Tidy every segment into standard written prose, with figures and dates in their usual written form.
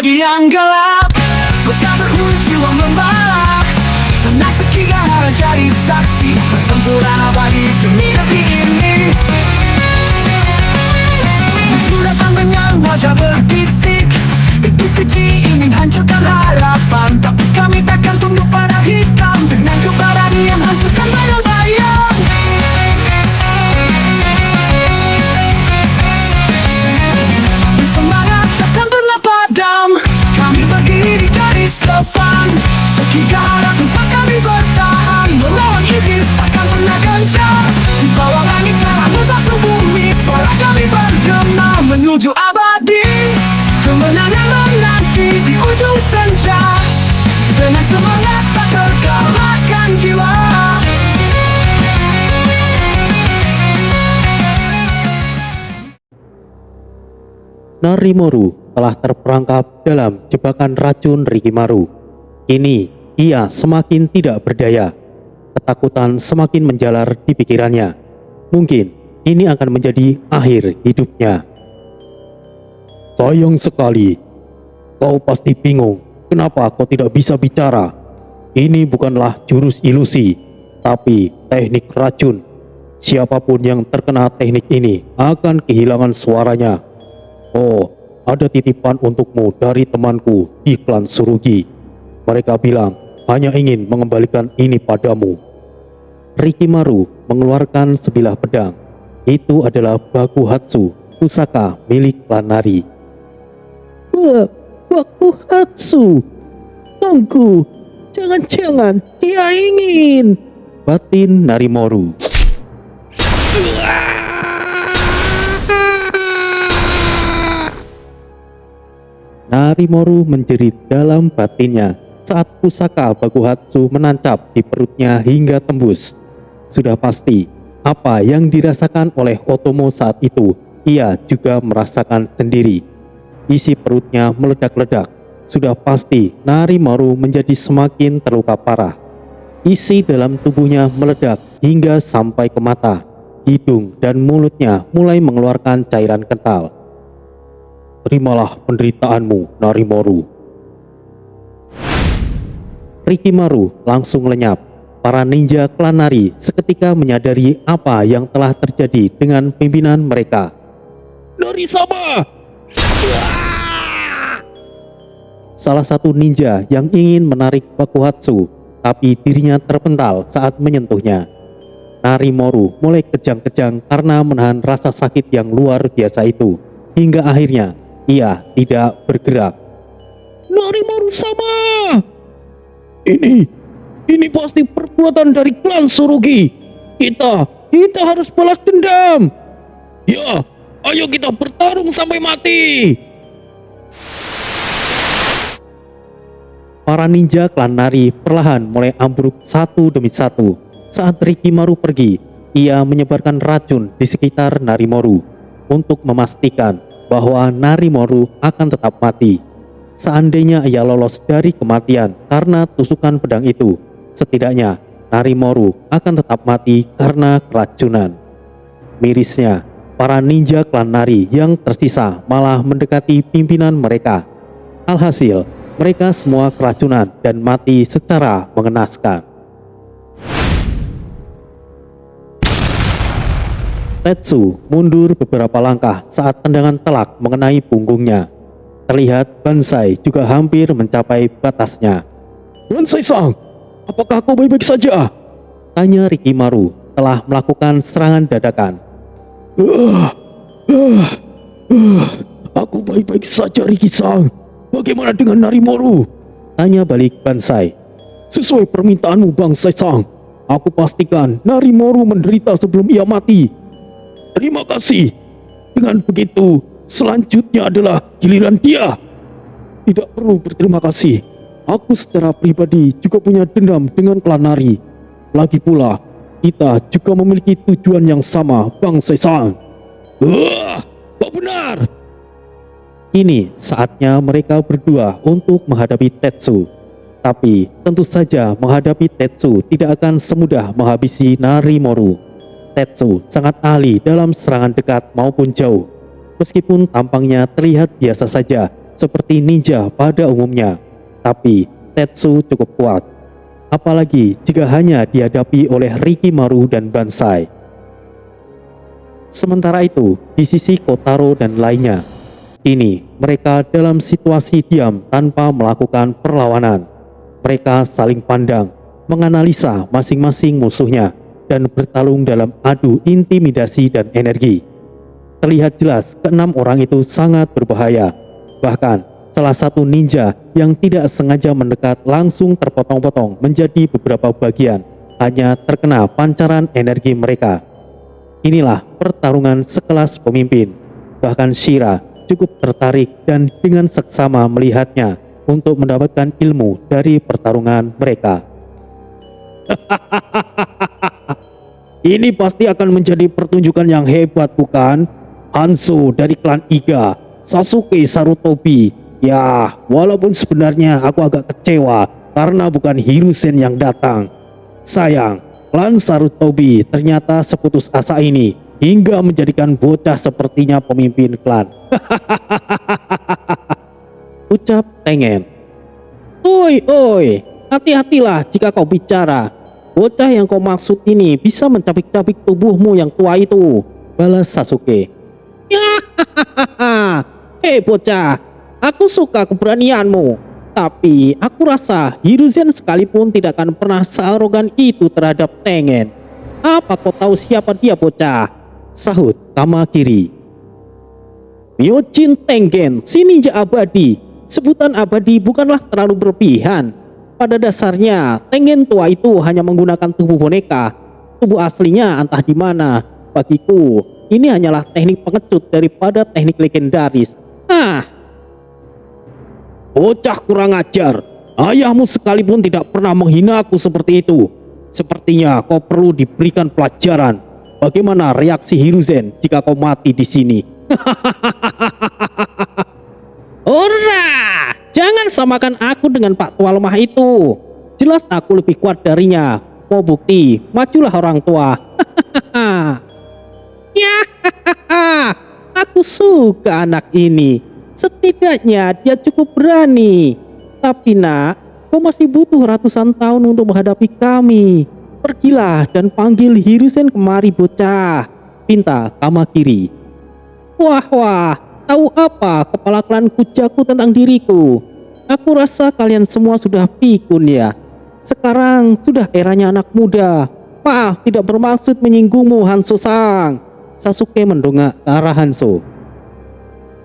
pagi yang gelap, kota berjiwa membara. Tanah Sekigahara jadi saksi pertempuran abadi demi negeri ini. Musuh datang dengan wajah berbisik, iblis keji ingin hancurkan harapan, tapi kami takkan tunduk pada hitam. Dengan keberanian hancurkan bayang-bayang. Semangat takkan pernah padam, kami berdiri di garis depan. Sekigahara tempat kami bertahan, melawan iblis takkan pernah gentar. Di bawah langit merah membasuh bumi, suara kami bergema menuju abadi. Kemenangan menanti di ujung senja, dengan semangat tak terkalahkan jiwa. Narimoru telah terperangkap dalam jebakan racun Rikimaru. Kini ia semakin tidak berdaya. Ketakutan semakin menjalar di pikirannya. Mungkin ini akan menjadi akhir hidupnya. Sayang sekali, kau pasti bingung kenapa kau tidak bisa bicara. Ini bukanlah jurus ilusi, tapi teknik racun. Siapapun yang terkena teknik ini akan kehilangan suaranya. Oh, ada titipan untukmu dari temanku di klan Tsurugi. Mereka bilang hanya ingin mengembalikan ini padamu. Rikimaru mengeluarkan sebilah pedang. Itu adalah Bakuhatsu, pusaka milik klan Nari. Bakuhatsu, tunggu, jangan-jangan dia ingin. Batin Narimoru. Narimoru menjerit dalam batinnya saat pusaka Bakuhatsu menancap di perutnya hingga tembus. Sudah pasti apa yang dirasakan oleh Otomo saat itu, ia juga merasakan sendiri. Isi perutnya meledak-ledak. Sudah pasti Narimoru menjadi semakin terluka parah. Isi dalam tubuhnya meledak hingga sampai ke mata, hidung dan mulutnya mulai mengeluarkan cairan kental. Terimalah penderitaanmu, Narimoru. Rikimaru langsung lenyap. Para ninja klan Nari seketika menyadari apa yang telah terjadi dengan pimpinan mereka. Nari-sama! Salah satu ninja yang ingin menarik Bakuhatsu, tapi dirinya terpental saat menyentuhnya. Narimoru mulai kejang-kejang karena menahan rasa sakit yang luar biasa itu. Hingga akhirnya ia tidak bergerak. Narimoru-sama! Ini pasti perbuatan dari klan Tsurugi. Kita harus balas dendam. Ya, ayo kita bertarung sampai mati. Para ninja klan Nari perlahan mulai ambruk satu demi satu. Saat Rikimaru pergi, ia menyebarkan racun di sekitar Narimoru untuk memastikan bahwa Narimoru akan tetap mati. Seandainya ia lolos dari kematian karena tusukan pedang itu, setidaknya Narimoru akan tetap mati karena keracunan. Mirisnya, para ninja klan Nari yang tersisa malah mendekati pimpinan mereka. Alhasil, mereka semua keracunan dan mati secara mengenaskan. Tetsu mundur beberapa langkah saat tendangan telak mengenai punggungnya. Terlihat Bansai juga hampir mencapai batasnya. Bansai-san, apakah kau baik-baik saja? Tanya Rikimaru telah melakukan serangan dadakan. Aku baik-baik saja, Riki-san. Bagaimana dengan Narimoru? Tanya balik Bansai. Sesuai permintaanmu, Bansai-san, aku pastikan Narimoru menderita sebelum ia mati. Terima kasih. Dengan begitu, selanjutnya adalah giliran dia. Tidak perlu berterima kasih. Aku secara pribadi juga punya dendam dengan klan Nari. Lagi pula, kita juga memiliki tujuan yang sama, Bansai-san. Kau benar. Kini saatnya mereka berdua untuk menghadapi Tetsu. Tapi tentu saja menghadapi Tetsu tidak akan semudah menghabisi Narimoru. Tetsu sangat ahli dalam serangan dekat maupun jauh. Meskipun tampangnya terlihat biasa saja, seperti ninja pada umumnya, tapi Tetsu cukup kuat. Apalagi jika hanya dihadapi oleh Rikimaru dan Banzai. Sementara itu, di sisi Kotaro dan lainnya, kini mereka dalam situasi diam tanpa melakukan perlawanan. Mereka saling pandang, menganalisa masing-masing musuhnya, dan bertarung dalam adu intimidasi dan energi. Terlihat jelas keenam orang itu sangat berbahaya. Bahkan salah satu ninja yang tidak sengaja mendekat langsung terpotong-potong menjadi beberapa bagian, hanya terkena pancaran energi mereka. Inilah pertarungan sekelas pemimpin. Bahkan Shira cukup tertarik dan dengan seksama melihatnya untuk mendapatkan ilmu dari pertarungan mereka. Ini pasti akan menjadi pertunjukan yang hebat, bukan? Hanzo dari klan Iga, Sasuke Sarutobi. Ya, walaupun sebenarnya aku agak kecewa karena bukan Hiruzen yang datang. Sayang, klan Sarutobi ternyata seputus asa ini hingga menjadikan bocah sepertinya pemimpin klan. Ucap Tengen. Oi, hati-hatilah jika kau bicara. Bocah yang kau maksud ini bisa mencabik-cabik tubuhmu yang tua itu, balas Sasuke. Ya, hei bocah, aku suka keberanianmu, tapi aku rasa Hiruzen sekalipun tidak akan pernah searogan itu terhadap Tengen. Apa kau tahu siapa dia, bocah? Sahut Kamakiri. Myojin Tengen, si ninja abadi. Sebutan abadi bukanlah terlalu berlebihan. Pada dasarnya, Tengen tua itu hanya menggunakan tubuh boneka. Tubuh aslinya entah di mana. Bagiku, ini hanyalah teknik pengecut daripada teknik legendaris. Bocah kurang ajar. Ayahmu sekalipun tidak pernah menghina aku seperti itu. Sepertinya kau perlu diberikan pelajaran. Bagaimana reaksi Hiruzen jika kau mati di sini? Ora! Jangan samakan aku dengan Pak Tua lemah itu. Jelas aku lebih kuat darinya. Mau bukti, majulah orang tua. Ya, aku suka anak ini. Setidaknya dia cukup berani. Tapi nak, kau masih butuh ratusan tahun untuk menghadapi kami. Pergilah dan panggil Hiruzen kemari, bocah, pinta Kamakiri. Wah, tahu apa kepala klan Kujaku tentang diriku? Aku rasa kalian semua sudah pikun ya. Sekarang sudah eranya anak muda. Maaf, tidak bermaksud menyinggungmu, Hanzo-san. Sasuke mendongak ke arah Hanzo.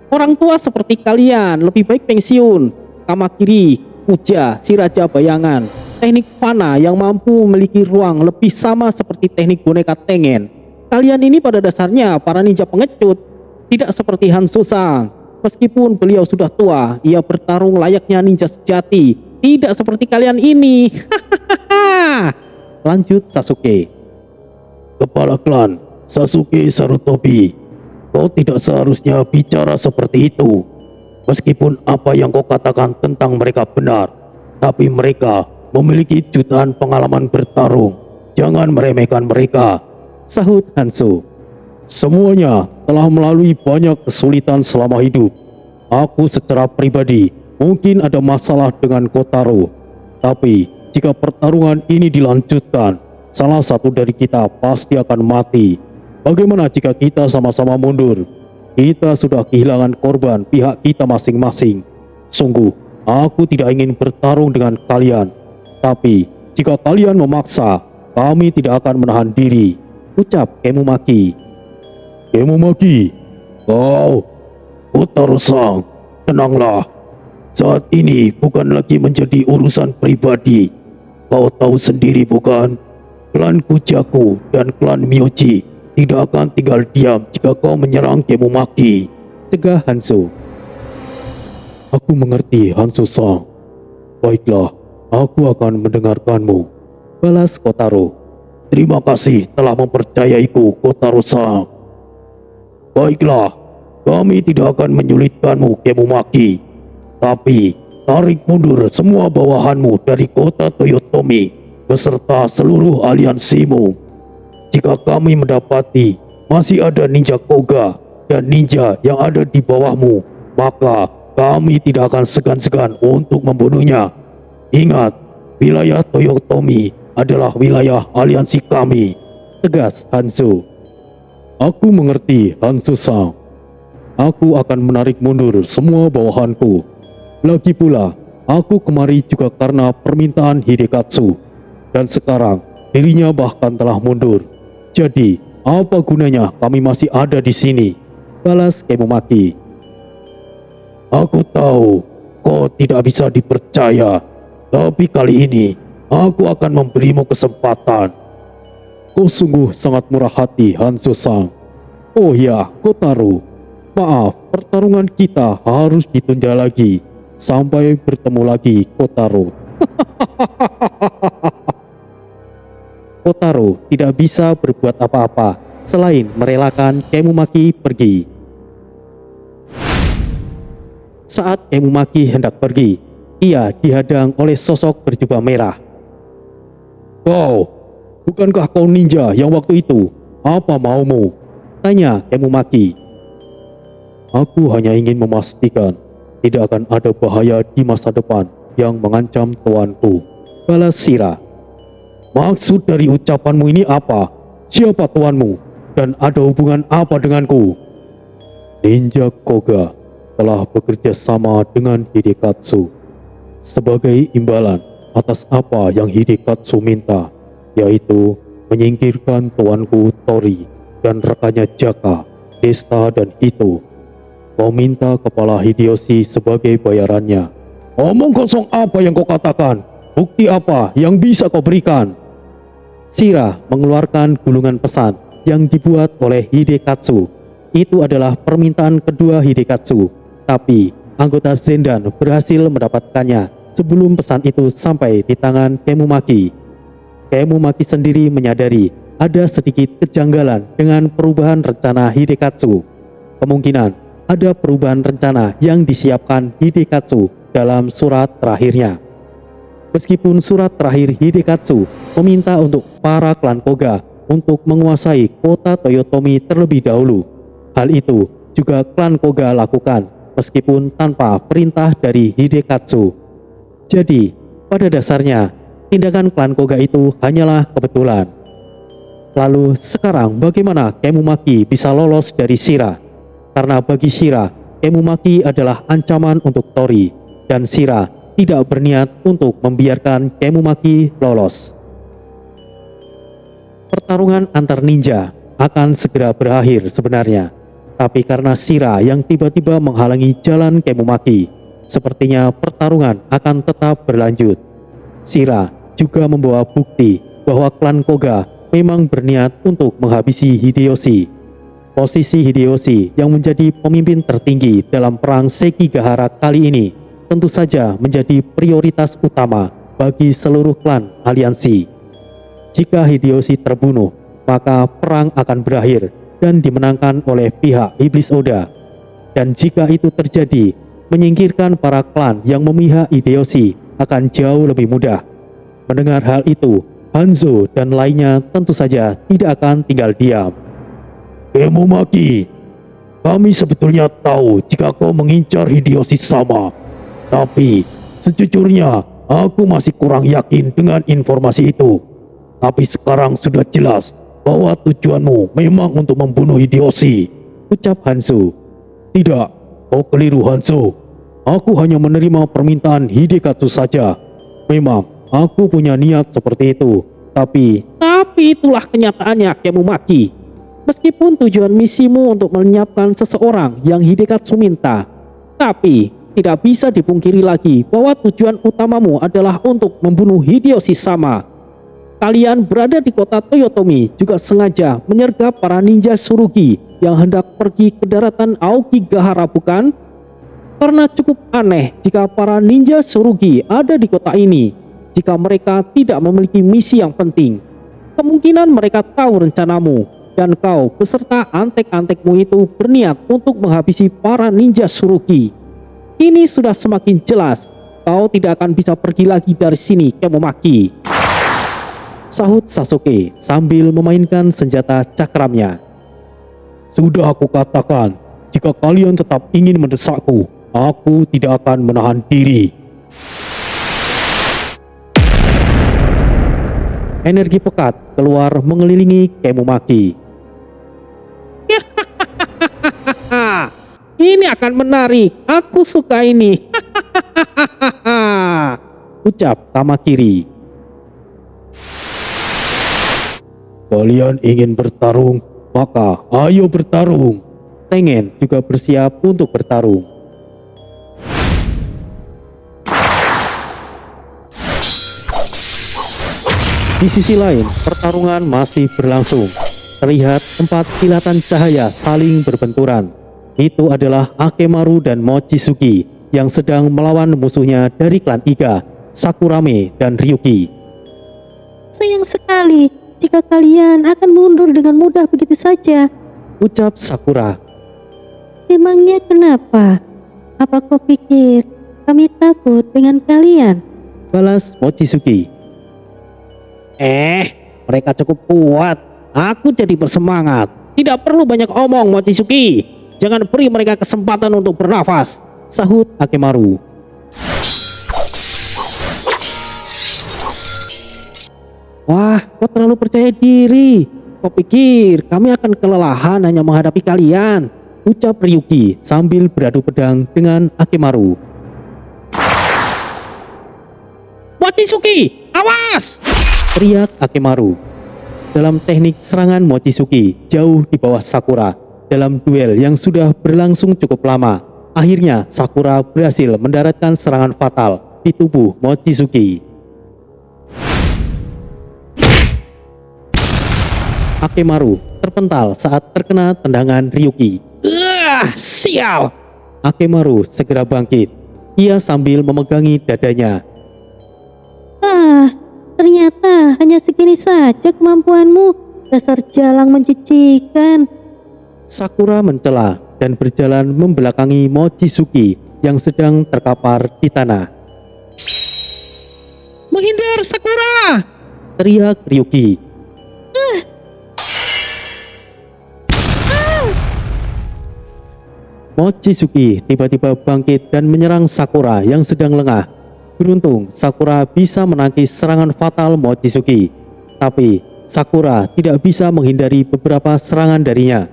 Orang tua seperti kalian lebih baik pensiun. Kamakiri, puja, si raja bayangan. Teknik fana yang mampu memiliki ruang lebih sama seperti teknik boneka Tengen. Kalian ini pada dasarnya para ninja pengecut. Tidak seperti Hanzo-san. Meskipun beliau sudah tua, ia bertarung layaknya ninja sejati. Tidak seperti kalian ini. Lanjut Sasuke. Kepala klan Sasuke Sarutobi, kau tidak seharusnya bicara seperti itu. Meskipun apa yang kau katakan tentang mereka benar, tapi mereka memiliki jutaan pengalaman bertarung. Jangan meremehkan mereka, sahut Hanzo. Semuanya telah melalui banyak kesulitan selama hidup. Aku secara pribadi mungkin ada masalah dengan Kotaro, tapi jika pertarungan ini dilanjutkan, salah satu dari kita pasti akan mati. Bagaimana jika kita sama-sama mundur? Kita sudah kehilangan korban pihak kita masing-masing. Sungguh, aku tidak ingin bertarung dengan kalian. Tapi, jika kalian memaksa, kami tidak akan menahan diri, ucap Kemumaki. Kemumaki, kau, Kotaro-san, tenanglah. Saat ini bukan lagi menjadi urusan pribadi. Kau tahu sendiri bukan? Klan Kujaku dan klan Myoji tidak akan tinggal diam jika kau menyerang Kemumaki, cegah Hanzo. Aku mengerti, Hanzo-san. Baiklah, aku akan mendengarkanmu, balas Kotaro. Terima kasih telah mempercayaiku, Kotaro-san. Baiklah, kami tidak akan menyulitkanmu, Kemumaki. Tapi, tarik mundur semua bawahanmu dari kota Toyotomi beserta seluruh aliansimu. Jika kami mendapati masih ada ninja Koga dan ninja yang ada di bawahmu, maka kami tidak akan segan-segan untuk membunuhnya. Ingat, wilayah Toyotomi adalah wilayah aliansi kami, tegas Hanzo. Aku mengerti, Hanzo-san. Aku akan menarik mundur semua bawahanku. Lagi pula, aku kemari juga karena permintaan Hidekatsu. Dan sekarang, dirinya bahkan telah mundur. Jadi, apa gunanya kami masih ada di sini? Balas Kemumaki. Aku tahu kau tidak bisa dipercaya, tapi kali ini aku akan memberimu kesempatan. Kau sungguh sangat murah hati, Hanzo-san. Oh ya, Kotaro. Maaf, pertarungan kita harus ditunda lagi. Sampai bertemu lagi, Kotaro. Kotaro tidak bisa berbuat apa-apa selain merelakan Kemumaki pergi. Saat Kemumaki hendak pergi, ia dihadang oleh sosok berjubah merah. Kau, bukankah kau ninja yang waktu itu? Apa maumu? Tanya Kemumaki. Aku hanya ingin memastikan tidak akan ada bahaya di masa depan yang mengancam tuanku, balas Shira. Maksud dari ucapanmu ini apa? Siapa tuanmu? Dan ada hubungan apa denganku? Ninja Koga telah bekerja sama dengan Hidekatsu sebagai imbalan atas apa yang Hidekatsu minta, yaitu menyingkirkan tuanku Tori dan rekannya Jaka, Desta dan Hito. Kau minta kepala Hideyoshi sebagai bayarannya. Omong kosong apa yang kau katakan? Bukti apa yang bisa kau berikan? Shira mengeluarkan gulungan pesan yang dibuat oleh Hidekatsu. Itu adalah permintaan kedua Hidekatsu, tapi anggota Zendan berhasil mendapatkannya sebelum pesan itu sampai di tangan Kemumaki. Kemumaki sendiri menyadari ada sedikit kejanggalan dengan perubahan rencana Hidekatsu. Kemungkinan ada perubahan rencana yang disiapkan Hidekatsu dalam surat terakhirnya. Meskipun surat terakhir Hidekatsu meminta untuk para klan Koga untuk menguasai kota Toyotomi terlebih dahulu, hal itu juga klan Koga lakukan meskipun tanpa perintah dari Hidekatsu. Jadi, pada dasarnya, tindakan klan Koga itu hanyalah kebetulan. Lalu sekarang bagaimana Kemumaki bisa lolos dari Shira? Karena bagi Shira, Kemumaki adalah ancaman untuk Tori, dan Shira tidak berniat untuk membiarkan Kemumaki lolos. Pertarungan antar ninja akan segera berakhir sebenarnya, tapi karena Shira yang tiba-tiba menghalangi jalan Kemumaki, sepertinya pertarungan akan tetap berlanjut. Shira juga membawa bukti bahwa klan Koga memang berniat untuk menghabisi Hideyoshi. Posisi Hideyoshi yang menjadi pemimpin tertinggi dalam perang Sekigahara kali ini tentu saja menjadi prioritas utama bagi seluruh klan aliansi. Jika Hideyoshi terbunuh, maka perang akan berakhir dan dimenangkan oleh pihak Iblis Oda. Dan jika itu terjadi, menyingkirkan para klan yang memihak Hideyoshi akan jauh lebih mudah. Mendengar hal itu, Hanzo dan lainnya tentu saja tidak akan tinggal diam. Kemumaki, kami sebetulnya tahu jika kau mengincar Hideyoshi sama. Tapi, sejujurnya aku masih kurang yakin dengan informasi itu. Tapi sekarang sudah jelas bahwa tujuanmu memang untuk membunuh Hideyoshi, ucap Hanzo. Tidak, kau keliru Hanzo. Aku hanya menerima permintaan Hidekatsu saja. Memang, aku punya niat seperti itu. Tapi itulah kenyataannya, Kemumaki. Meskipun tujuan misimu untuk melenyapkan seseorang yang Hidekatsu minta, tapi tidak bisa dipungkiri lagi bahwa tujuan utamamu adalah untuk membunuh Hideyoshi sama. Kalian berada di kota Toyotomi juga sengaja menyergap para ninja Tsurugi yang hendak pergi ke daratan Aokigahara, bukan? Karena cukup aneh jika para ninja Tsurugi ada di kota ini, jika mereka tidak memiliki misi yang penting. Kemungkinan mereka tahu rencanamu, dan kau beserta antek-antekmu itu berniat untuk menghabisi para ninja Tsurugi. Ini sudah semakin jelas, kau tidak akan bisa pergi lagi dari sini, Kemumaki, sahut Sasuke sambil memainkan senjata cakramnya. Sudah aku katakan, jika kalian tetap ingin mendesakku, Aku tidak akan menahan diri. Energi pekat keluar mengelilingi Kemumaki. Ini akan menarik. Aku suka ini. Ucap Kamakiri. Kalian ingin bertarung? Maka ayo bertarung. Tengen juga bersiap untuk bertarung. Di sisi lain, pertarungan masih berlangsung. Terlihat 4 kilatan cahaya saling berbenturan. Itu adalah Akemaru dan Mochizuki yang sedang melawan musuhnya dari klan Iga, Sakurame dan Ryuki. Sayang sekali jika kalian akan mundur dengan mudah begitu saja. Ucap Sakura. Emangnya kenapa? Apa kau pikir kami takut dengan kalian? Balas Mochizuki. Mereka cukup kuat. Aku jadi bersemangat. Tidak perlu banyak omong, Mochizuki. Jangan beri mereka kesempatan untuk bernafas. Sahut Akemaru. Wah, kau terlalu percaya diri. Kau pikir kami akan kelelahan hanya menghadapi kalian? Ucap Ryuki sambil beradu pedang dengan Akemaru. Mochizuki, awas! Teriak Akemaru. Dalam teknik serangan Mochizuki jauh di bawah Sakura. Dalam duel yang sudah berlangsung cukup lama, akhirnya Sakura berhasil mendaratkan serangan fatal di tubuh Mochizuki. Akemaru terpental saat terkena tendangan Ryuki. Sial! Akemaru segera bangkit. Ia sambil memegangi dadanya. Ternyata hanya segini saja kemampuanmu. Dasar jalang mencicikan. Sakura mencela dan berjalan membelakangi Mochizuki yang sedang terkapar di tanah. Menghindar, Sakura! Teriak Ryuki. Mochizuki tiba-tiba bangkit dan menyerang Sakura yang sedang lengah. Beruntung Sakura bisa menangkis serangan fatal Mochizuki. Tapi Sakura tidak bisa menghindari beberapa serangan darinya.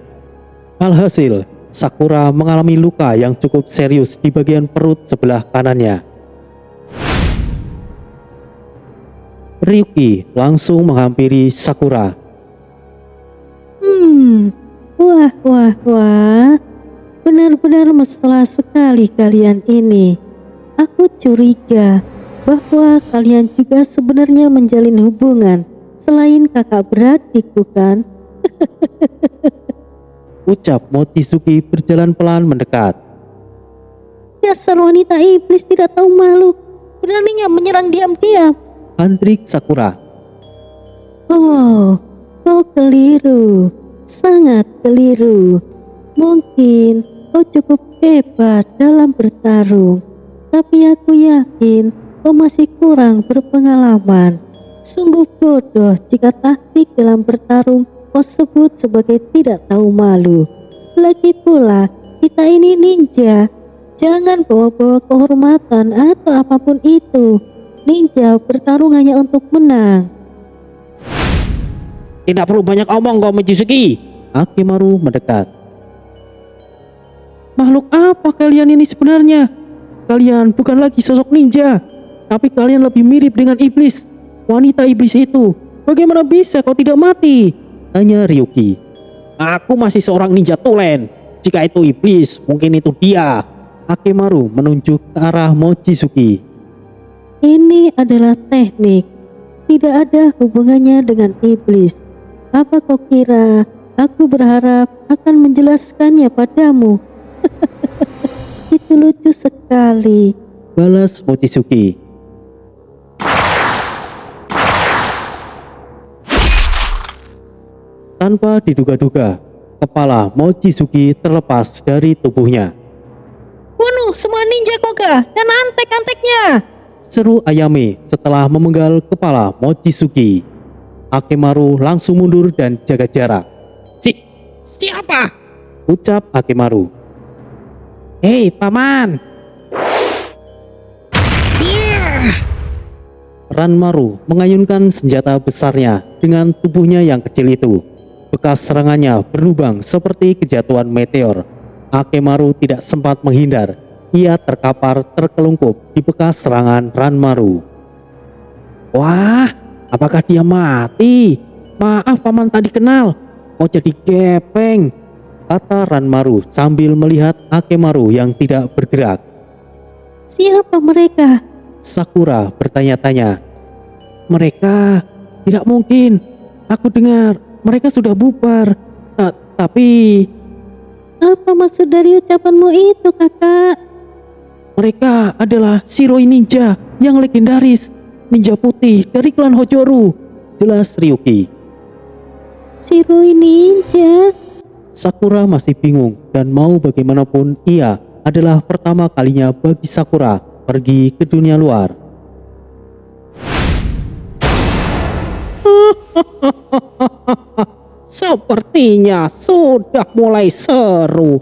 Alhasil, Sakura mengalami luka yang cukup serius di bagian perut sebelah kanannya. Ryuki langsung menghampiri Sakura. Wah. Benar-benar mesra sekali kalian ini. Aku curiga bahwa kalian juga sebenarnya menjalin hubungan selain kakak beradik, bukan? Ucap Mochizuki berjalan pelan mendekat. Dasar wanita iblis tidak tahu malu. Beraninya menyerang diam-diam. Antrik Sakura. Oh, kau keliru. Sangat keliru. Mungkin kau cukup hebat dalam bertarung, tapi aku yakin kau masih kurang berpengalaman. Sungguh bodoh jika taktik dalam bertarung kau sebut sebagai tidak tahu malu. Lagi pula, kita ini ninja. Jangan bawa-bawa kehormatan atau apapun itu. Ninja bertarung hanya untuk menang. Tidak perlu banyak omong kau Mochizuki. Akemaru mendekat. Makhluk apa kalian ini sebenarnya? Kalian bukan lagi sosok ninja, tapi kalian lebih mirip dengan iblis. Wanita iblis itu. Bagaimana bisa kau tidak mati? Tanya Ryuki. Aku masih seorang ninja tulen. Jika itu iblis, mungkin itu dia. Akemaru menunjuk ke arah Mochizuki. Ini adalah teknik. Tidak ada hubungannya dengan iblis. Apa kau kira aku berharap akan menjelaskannya padamu? Itu lucu sekali. Balas Mochizuki. Tanpa diduga-duga, kepala Mochizuki terlepas dari tubuhnya. Bunuh semua ninja Koga dan antek-anteknya. Seru Ayame setelah memenggal kepala Mochizuki. Akemaru langsung mundur dan jaga jarak. Siapa? Ucap Akemaru. Hei paman, Ranmaru mengayunkan senjata besarnya dengan tubuhnya yang kecil itu. Bekas serangannya berlubang seperti kejatuhan meteor. Akemaru tidak sempat menghindar. Ia terkapar terkelungkup di bekas serangan Ranmaru. Wah, apakah dia mati? Maaf paman tadi kenal. Kau jadi gepeng, kata Ranmaru sambil melihat Akemaru yang tidak bergerak. Siapa mereka? Sakura bertanya-tanya. Mereka tidak mungkin. Aku dengar mereka sudah bubar. Tapi Apa maksud dari ucapanmu itu, kakak? mereka adalah Shiroi ninja yang legendaris, ninja putih dari klan Hojoru, jelas Ryuki. Shiroi ninja? Sakura masih bingung dan mau bagaimanapun ia adalah pertama kalinya bagi Sakura pergi ke dunia luar. Sepertinya sudah mulai seru.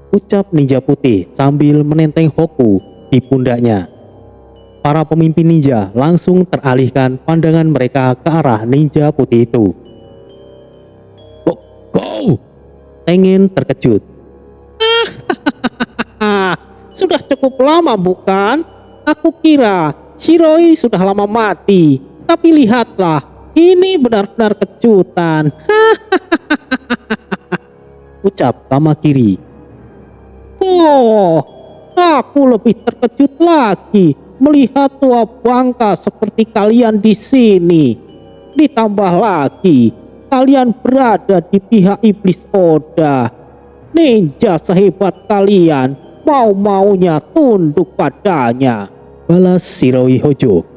Ucap ninja putih sambil menenteng Hoku di pundaknya. Para pemimpin ninja langsung teralihkan pandangan mereka ke arah ninja putih itu. Kau! Tengen terkejut. Sudah cukup lama bukan? Aku kira Shiroi sudah lama mati. Tapi lihatlah, ini benar-benar kejutan. Ucap Kamakiri. Oh, aku lebih terkejut lagi melihat tua bangka seperti kalian di sini. Ditambah lagi, kalian berada di pihak iblis Oda. Ninja sehebat kalian mau-maunya tunduk padanya, balas Shiroi Hojo.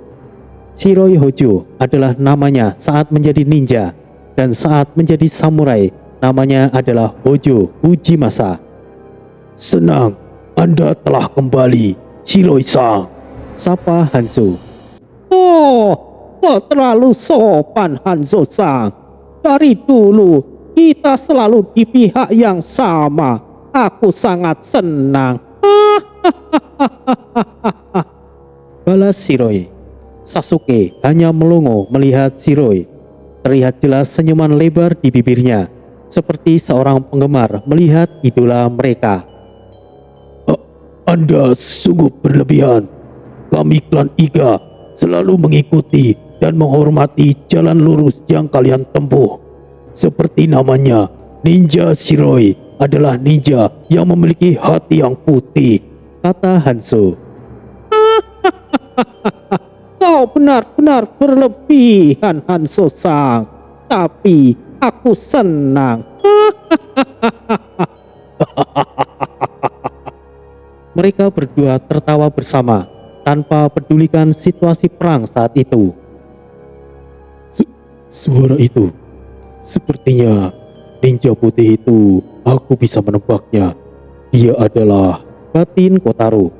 Shiroi Hojo adalah namanya saat menjadi ninja, dan saat menjadi samurai namanya adalah Hojo Ujimasa. Senang Anda telah kembali, Shiroi-san, sapa Hanzo. Oh, kau terlalu sopan, Hanzo-san. Dari dulu kita selalu di pihak yang sama. Aku sangat senang. Balas Shiroi. Sasuke hanya melongo melihat Shiroi. Terlihat jelas senyuman lebar di bibirnya, seperti seorang penggemar melihat idola mereka. Anda sungguh berlebihan. Kami klan Iga selalu mengikuti dan menghormati jalan lurus yang kalian tempuh. Seperti namanya, Ninja Shiroi adalah ninja yang memiliki hati yang putih, kata Hanzo. Kau benar-benar berlebihan, Hanzo-san. Tapi aku senang. Mereka berdua tertawa bersama tanpa pedulikan situasi perang saat itu. Suara itu, sepertinya ninja putih itu, aku bisa menebaknya. Dia adalah batin Kotaro.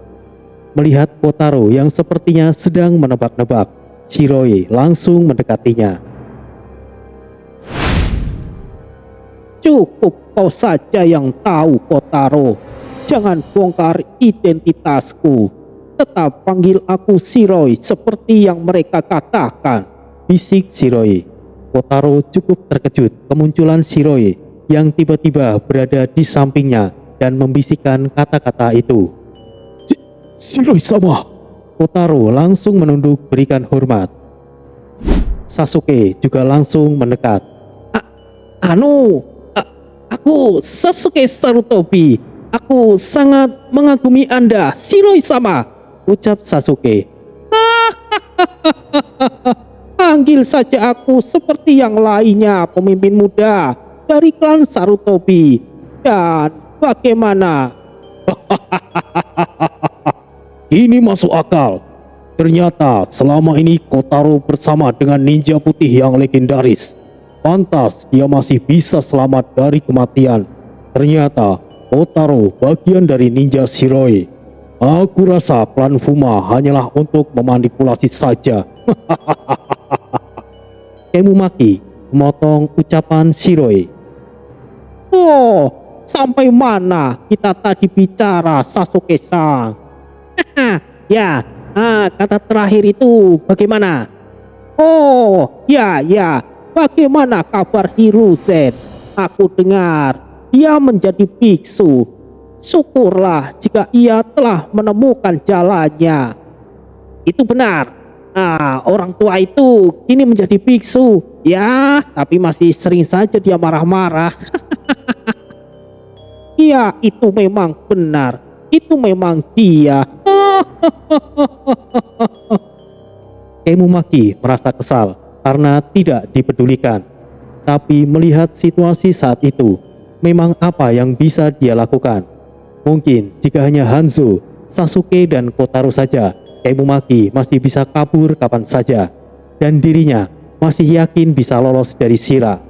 Melihat Kotaro yang sepertinya sedang menebak-nebak, Shiroi langsung mendekatinya. Cukup kau saja yang tahu, Kotaro. Jangan bongkar identitasku. Tetap panggil aku Shiroi seperti yang mereka katakan, bisik Shiroi. Kotaro cukup terkejut kemunculan Shiroi yang tiba-tiba berada di sampingnya dan membisikkan kata-kata itu. Shiroi sama. Kotaro langsung menunduk berikan hormat. Sasuke juga langsung mendekat. Aku Sasuke Sarutobi. Aku sangat mengagumi Anda, Shiroi sama, ucap Sasuke. Panggil saja aku seperti yang lainnya, pemimpin muda dari klan Sarutobi. Dan bagaimana? Ini masuk akal. Ternyata selama ini Kotaro bersama dengan ninja putih yang legendaris. Pantas dia masih bisa selamat dari kematian. Ternyata Kotaro bagian dari ninja Shiroi. Aku rasa plan Fuma hanyalah untuk memanipulasi saja. Kemumaki memotong ucapan Shiroi. Oh, sampai mana kita tadi bicara, Sasuke-san? Ya, kata terakhir itu bagaimana? Oh, ya, bagaimana kabar Hiruzen? Aku dengar dia menjadi biksu. Syukurlah jika ia telah menemukan jalannya. Itu benar. Orang tua itu kini menjadi biksu. Ya, tapi masih sering saja dia marah-marah. Ya, itu memang benar. Itu memang dia. Kemumaki merasa kesal karena tidak dipedulikan. Tapi melihat situasi saat itu, memang apa yang bisa dia lakukan? Mungkin jika hanya Hanzo, Sasuke dan Kotaro saja, Kemumaki masih bisa kabur kapan saja. Dan dirinya masih yakin bisa lolos dari Shira.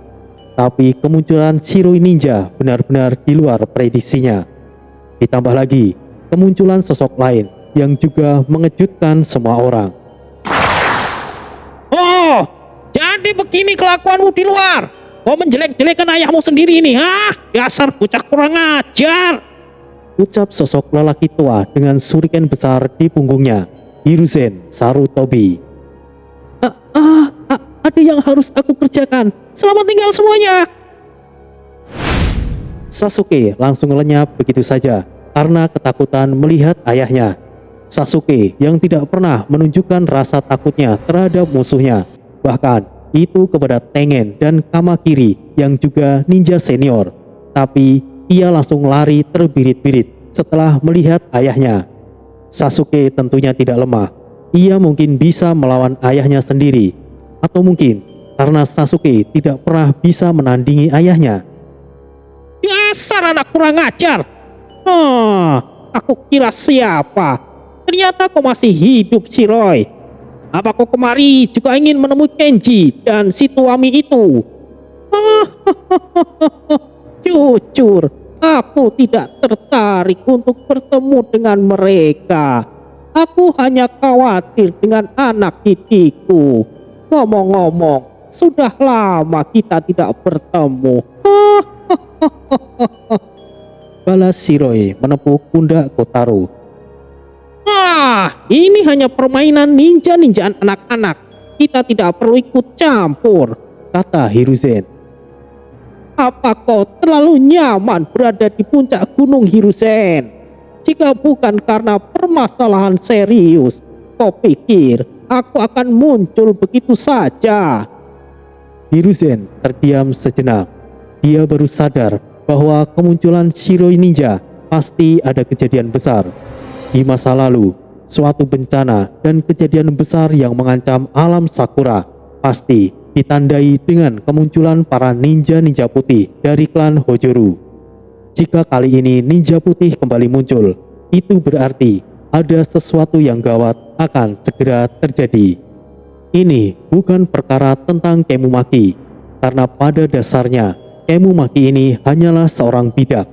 Tapi kemunculan Shiroi Ninja benar-benar di luar prediksinya. Ditambah lagi, kemunculan sosok lain yang juga mengejutkan semua orang. Oh, jadi begini kelakuanmu di luar. Kau menjelek-jelekan ayahmu sendiri ini, Dasar bocah kurang ajar. Ucap sosok lelaki tua dengan shuriken besar di punggungnya, Hiruzen Sarutobi. Ada yang harus aku kerjakan. Selamat tinggal semuanya. Sasuke langsung lenyap begitu saja karena ketakutan melihat ayahnya. Sasuke yang tidak pernah menunjukkan rasa takutnya terhadap musuhnya, bahkan itu kepada Tengen dan Kamakiri yang juga ninja senior. Tapi ia langsung lari terbirit-birit setelah melihat ayahnya. Sasuke tentunya tidak lemah. Ia mungkin bisa melawan ayahnya sendiri, atau mungkin karena Sasuke tidak pernah bisa menandingi ayahnya. Dasar anak kurang ajar. Aku kira siapa? Ternyata kau masih hidup, Shiroi. Apa kau kemari juga ingin menemui Kenji dan si Tuami itu? Jujur, aku tidak tertarik untuk bertemu dengan mereka. Aku hanya khawatir dengan anak didikku. Ngomong-ngomong, sudah lama kita tidak bertemu. Balas Shiroi menepuk pundak Kotaro. Ini hanya permainan ninja-ninjaan anak-anak. Kita tidak perlu ikut campur, kata Hiruzen. Apa kau terlalu nyaman berada di puncak gunung, Hiruzen? Jika bukan karena permasalahan serius, kau pikir aku akan muncul begitu saja? Hiruzen terdiam sejenak. Dia baru sadar bahwa kemunculan Shiroi Ninja pasti ada kejadian besar. Di masa lalu, suatu bencana dan kejadian besar yang mengancam alam Sakura pasti ditandai dengan kemunculan para ninja-ninja putih dari klan Hojoru. Jika kali ini ninja putih kembali muncul, itu berarti ada sesuatu yang gawat akan segera terjadi. Ini bukan perkara tentang Kemumaki, karena pada dasarnya Kemumaki ini hanyalah seorang bidak.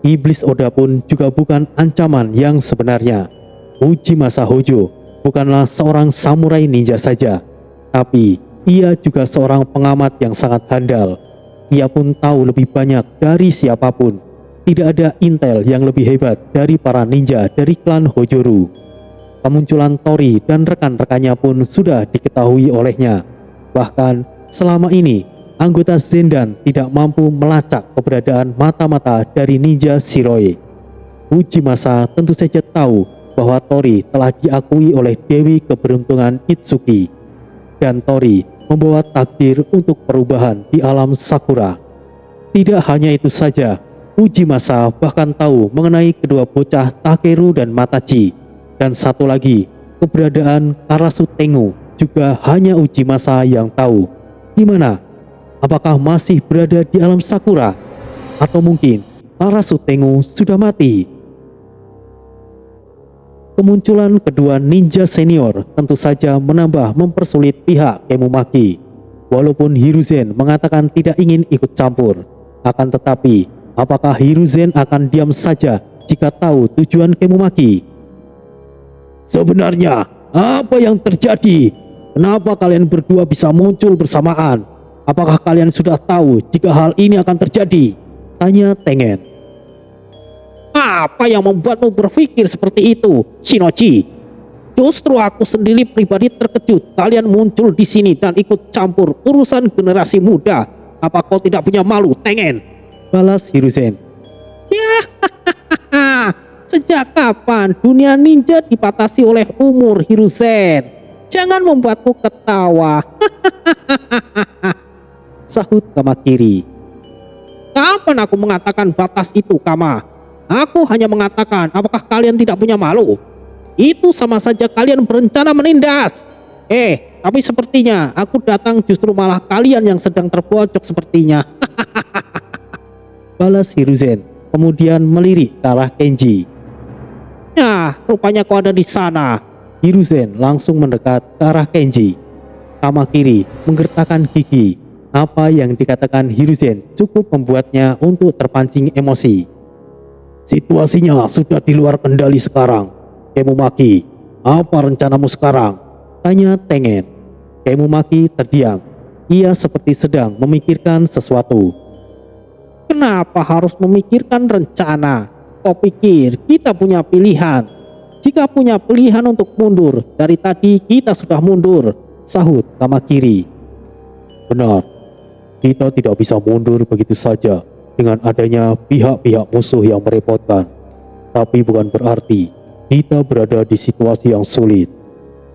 Iblis Oda pun juga bukan ancaman yang sebenarnya. Ujimasa Hojo bukanlah seorang samurai ninja saja, tapi ia juga seorang pengamat yang sangat handal. Ia pun tahu lebih banyak dari siapapun. Tidak ada intel yang lebih hebat dari para ninja dari klan Hojoru. Kemunculan Tori dan rekan-rekannya pun sudah diketahui olehnya. Bahkan selama ini anggota Zendan tidak mampu melacak keberadaan mata-mata dari ninja Shiroi. Ujimasa tentu saja tahu bahwa Tori telah diakui oleh Dewi Keberuntungan Itsuki. Dan Tori membawa takdir untuk perubahan di alam Sakura. Tidak hanya itu saja, Ujimasa bahkan tahu mengenai kedua bocah Takeru dan Matachi. Dan satu lagi, keberadaan Karasu Tengu juga hanya Ujimasa yang tahu. Gimana? Apakah masih berada di alam Sakura? Atau mungkin Karasu Tengu sudah mati? Kemunculan kedua ninja senior tentu saja menambah mempersulit pihak Kemumaki. Walaupun Hiruzen mengatakan tidak ingin ikut campur, akan tetapi apakah Hiruzen akan diam saja jika tahu tujuan Kemumaki? Sebenarnya apa yang terjadi? Kenapa kalian berdua bisa muncul bersamaan? Apakah kalian sudah tahu jika hal ini akan terjadi? Tanya Tengen. Apa yang membuatmu berpikir seperti itu, Shinoji? Justru aku sendiri pribadi terkejut kalian muncul di sini dan ikut campur urusan generasi muda. Apa kau tidak punya malu, Tengen? Balas Hiruzen. Ya, sejak kapan dunia ninja dibatasi oleh umur, Hiruzen? Jangan membuatku ketawa. Sahut Kamakiri. Kapan aku mengatakan batas itu, Kama? Aku hanya mengatakan, apakah kalian tidak punya malu? Itu sama saja kalian berencana menindas. Tapi sepertinya aku datang justru malah kalian yang sedang terbojok sepertinya. Balas Hiruzen, kemudian melirik ke arah Kenji. Nah, rupanya kau ada di sana. Hiruzen langsung mendekat ke arah Kenji. Kamakiri menggertakkan gigi. Apa yang dikatakan Hiruzen cukup membuatnya untuk terpancing emosi. Situasinya sudah di luar kendali sekarang. Kemumaki, apa rencanamu sekarang? Tanya Tengen. Kemumaki terdiam. Ia seperti sedang memikirkan sesuatu. Kenapa harus memikirkan rencana? Kau pikir kita punya pilihan? Jika punya pilihan untuk mundur, dari tadi kita sudah mundur, sahut Kamakiri. Benar, kita tidak bisa mundur begitu saja dengan adanya pihak-pihak musuh yang merepotkan. Tapi bukan berarti kita berada di situasi yang sulit.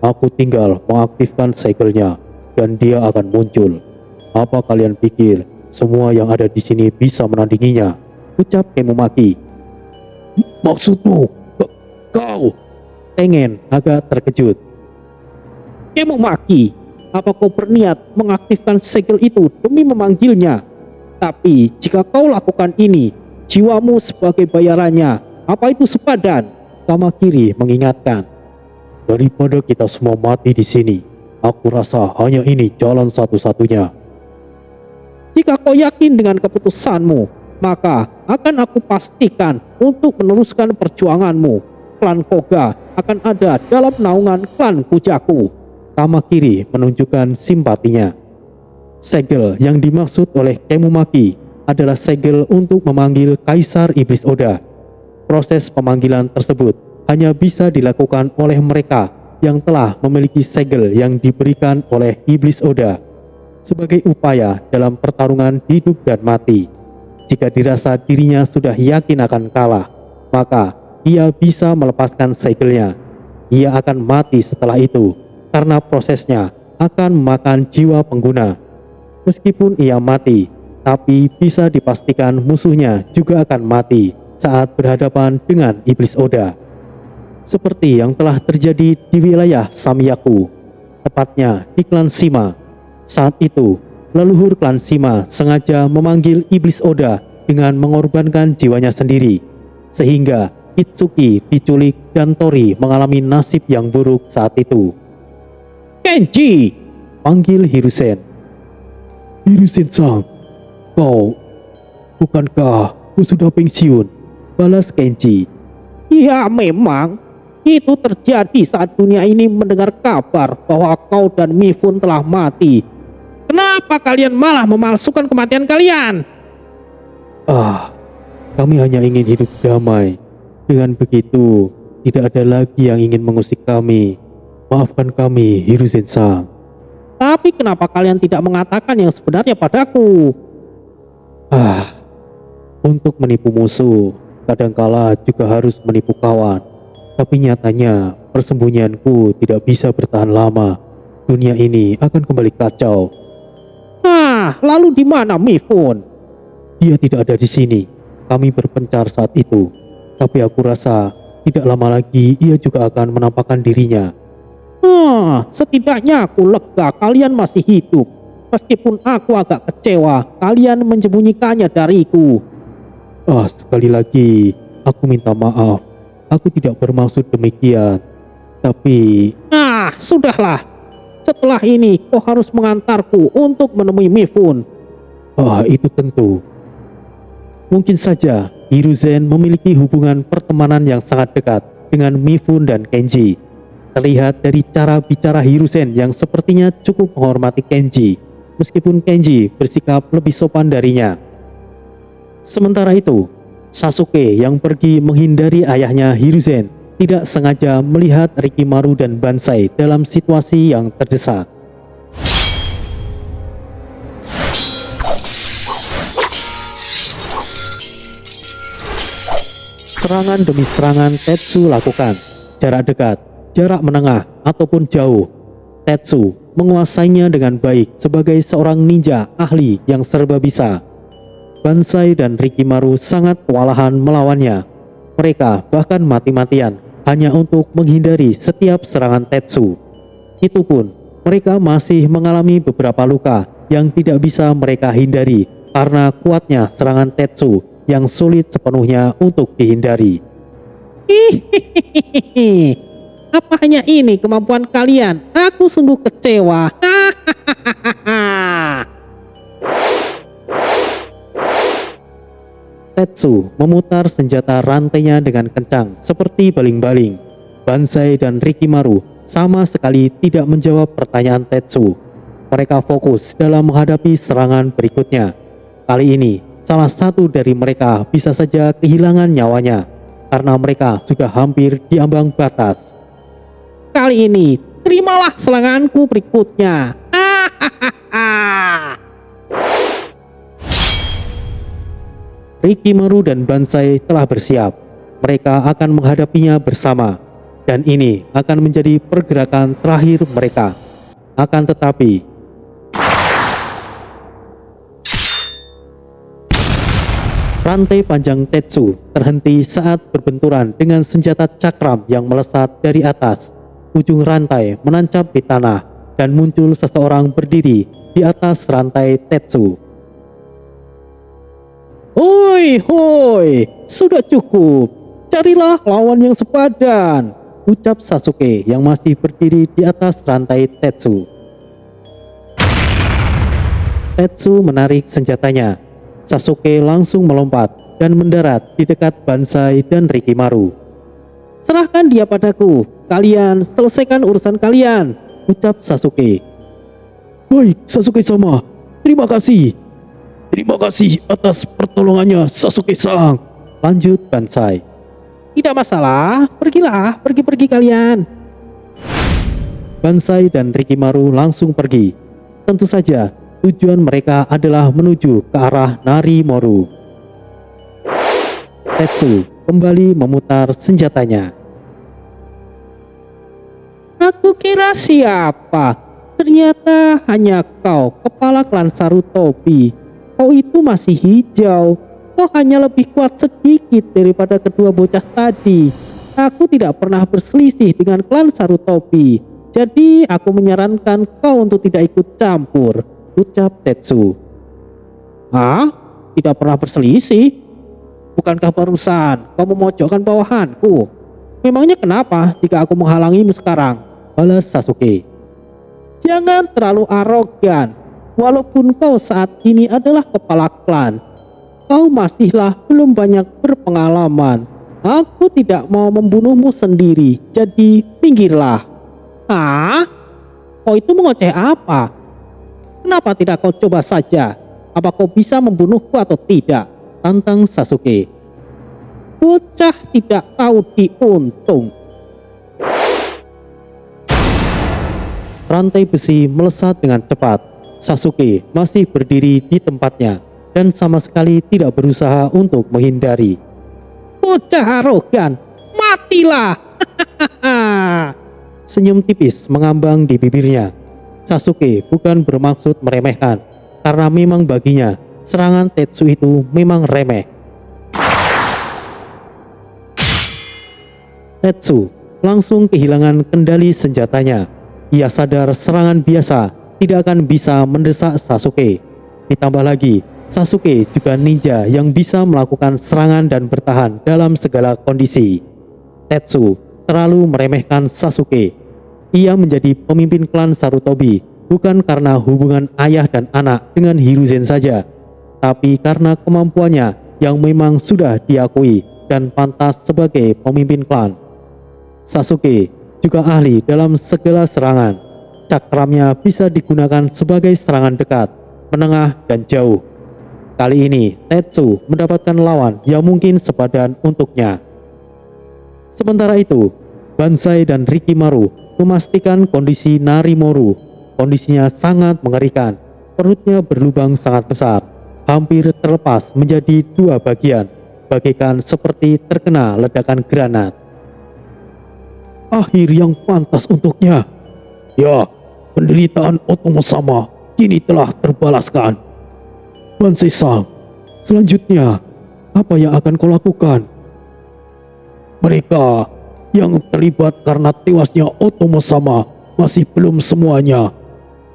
Aku tinggal mengaktifkan segel-nya dan dia akan muncul. Apa kalian pikir semua yang ada di sini bisa menandinginya? Ucap Kemumaki. Maksudmu, kau? Tengen agak terkejut. Kemumaki, apa kau berniat mengaktifkan segel itu demi memanggilnya? Tapi jika kau lakukan ini, jiwamu sebagai bayarannya, apa itu sepadan? Kamakiri mengingatkan. Daripada kita semua mati di sini, aku rasa hanya ini jalan satu-satunya. Jika kau yakin dengan keputusanmu, maka akan aku pastikan untuk meneruskan perjuanganmu. Klan Koga akan ada dalam naungan klan Kujaku. Kamakiri menunjukkan simpatinya. Segel yang dimaksud oleh Kemumaki adalah segel untuk memanggil Kaisar Iblis Oda. Proses pemanggilan tersebut hanya bisa dilakukan oleh mereka yang telah memiliki segel yang diberikan oleh Iblis Oda sebagai upaya dalam pertarungan hidup dan mati. Jika dirasa dirinya sudah yakin akan kalah, maka ia bisa melepaskan segelnya. Ia akan mati setelah itu karena prosesnya akan memakan jiwa pengguna. Meskipun ia mati, tapi bisa dipastikan musuhnya juga akan mati saat berhadapan dengan Iblis Oda. Seperti yang telah terjadi di wilayah Samiyaku, tepatnya di klan Shima. Saat itu, leluhur klan Shima sengaja memanggil Iblis Oda dengan mengorbankan jiwanya sendiri, sehingga Itsuki diculik dan Tori mengalami nasib yang buruk saat itu. Kenji! Panggil Hiruzen. Hiruzen-san, bukankah kau sudah pensiun? Balas Kenji. Ya memang, itu terjadi saat dunia ini mendengar kabar bahwa kau dan Mifune telah mati. Kenapa kalian malah memalsukan kematian kalian? Kami hanya ingin hidup damai. Dengan begitu, tidak ada lagi yang ingin mengusik kami. Maafkan kami, Hiruzen-san. Tapi kenapa kalian tidak mengatakan yang sebenarnya padaku? Untuk menipu musuh, kadangkala juga harus menipu kawan. Tapi nyatanya, persembunyianku tidak bisa bertahan lama. Dunia ini akan kembali kacau. Lalu di mana Mifune? Dia tidak ada di sini. Kami berpencar saat itu. Tapi aku rasa tidak lama lagi ia juga akan menampakkan dirinya. Setidaknya aku lega kalian masih hidup. Meskipun aku agak kecewa kalian menyembunyikannya dariku. Sekali lagi aku minta maaf. Aku tidak bermaksud demikian. Tapi sudahlah. Setelah ini kau harus mengantarku untuk menemui Mifune. Itu tentu. Mungkin saja Hiruzen memiliki hubungan pertemanan yang sangat dekat dengan Mifune dan Kenji. Terlihat dari cara bicara Hiruzen yang sepertinya cukup menghormati Kenji, meskipun Kenji bersikap lebih sopan darinya. Sementara itu, Sasuke yang pergi menghindari ayahnya Hiruzen tidak sengaja melihat Rikimaru dan Banzai dalam situasi yang terdesak. Serangan demi serangan Tetsu lakukan, jarak dekat, jarak menengah, ataupun jauh. Tetsu menguasainya dengan baik sebagai seorang ninja ahli yang serba bisa. Banzai dan Rikimaru sangat kewalahan melawannya. Mereka bahkan mati-matian hanya untuk menghindari setiap serangan Tetsu. Itu pun, mereka masih mengalami beberapa luka yang tidak bisa mereka hindari karena kuatnya serangan Tetsu yang sulit sepenuhnya untuk dihindari. Hihihi, apa hanya ini kemampuan kalian? Aku sungguh kecewa. Hahaha. Tetsu memutar senjata rantainya dengan kencang seperti baling-baling. Banzai dan Rikimaru sama sekali tidak menjawab pertanyaan Tetsu. Mereka fokus dalam menghadapi serangan berikutnya. Kali ini, salah satu dari mereka bisa saja kehilangan nyawanya karena mereka sudah hampir di ambang batas. Kali ini, terimalah seranganku berikutnya. Hahaha. Rikimaru dan Banzai telah bersiap. Mereka akan menghadapinya bersama. Dan ini akan menjadi pergerakan terakhir mereka. Akan tetapi, rantai panjang Tetsu terhenti saat berbenturan dengan senjata cakram yang melesat dari atas. Ujung rantai menancap di tanah dan muncul seseorang berdiri di atas rantai Tetsu. Hoi, hoi, sudah cukup. Carilah lawan yang sepadan, Ucap Sasuke yang masih berdiri di atas rantai Tetsu. Tetsu menarik senjatanya. Sasuke langsung melompat dan mendarat di dekat Banzai dan Rikimaru. serahkan dia padaku. Kalian selesaikan urusan kalian, Ucap Sasuke. Baik, Sasuke-sama. Terima kasih. Terima kasih atas pertolongannya, Sasuke-san. Lanjut Banzai. Tidak masalah, pergilah, pergi-pergi kalian. Banzai dan Rikimaru langsung pergi. Tentu saja, tujuan mereka adalah menuju ke arah Narimoru. Tetsu kembali memutar senjatanya. Aku kira siapa? Ternyata hanya kau, kepala klan Sarutobi. Kau itu masih hijau. Kau hanya lebih kuat sedikit daripada kedua bocah tadi. Aku tidak pernah berselisih dengan klan Sarutobi. Jadi aku menyarankan kau untuk tidak ikut campur, ucap Tetsu. Hah? Tidak pernah berselisih? Bukankah barusan kau memojokkan bawahanku? Memangnya kenapa jika aku menghalangimu sekarang? Balas Sasuke. Jangan terlalu arogan. Walaupun kau saat ini adalah kepala klan, kau masihlah belum banyak berpengalaman. Aku tidak mau membunuhmu sendiri, jadi pinggirlah. Ah, kau itu mengoceh apa? Kenapa tidak kau coba saja? Apa kau bisa membunuhku atau tidak? Tantang Sasuke. Bocah tidak tahu diuntung. Rantai besi melesat dengan cepat. Sasuke masih berdiri di tempatnya dan sama sekali tidak berusaha untuk menghindari. Bocah arogan, matilah! Senyum tipis mengambang di bibirnya. Sasuke bukan bermaksud meremehkan, karena memang baginya serangan Tetsu itu memang remeh. Tetsu langsung kehilangan kendali senjatanya. Ia sadar serangan biasa tidak akan bisa mendesak Sasuke. Ditambah lagi, Sasuke juga ninja yang bisa melakukan serangan dan bertahan dalam segala kondisi. Tetsu terlalu meremehkan Sasuke. Ia menjadi pemimpin klan Sarutobi bukan karena hubungan ayah dan anak dengan Hiruzen saja, tapi karena kemampuannya yang memang sudah diakui dan pantas sebagai pemimpin klan. Sasuke juga ahli dalam segala serangan. Cakramnya bisa digunakan sebagai serangan dekat, menengah, dan jauh. Kali ini Tetsu mendapatkan lawan yang mungkin sepadan untuknya. Sementara itu, Banzai dan Rikimaru memastikan kondisi Narimoru. Kondisinya sangat mengerikan. Perutnya berlubang sangat besar, hampir terlepas menjadi dua bagian, bagaikan seperti terkena ledakan granat. Akhir yang pantas untuknya. Ya, penderitaan Otomo-sama kini telah terbalaskan. Bansai-san, selanjutnya apa yang akan kau lakukan? Mereka yang terlibat karena tewasnya Otomo-sama masih belum semuanya.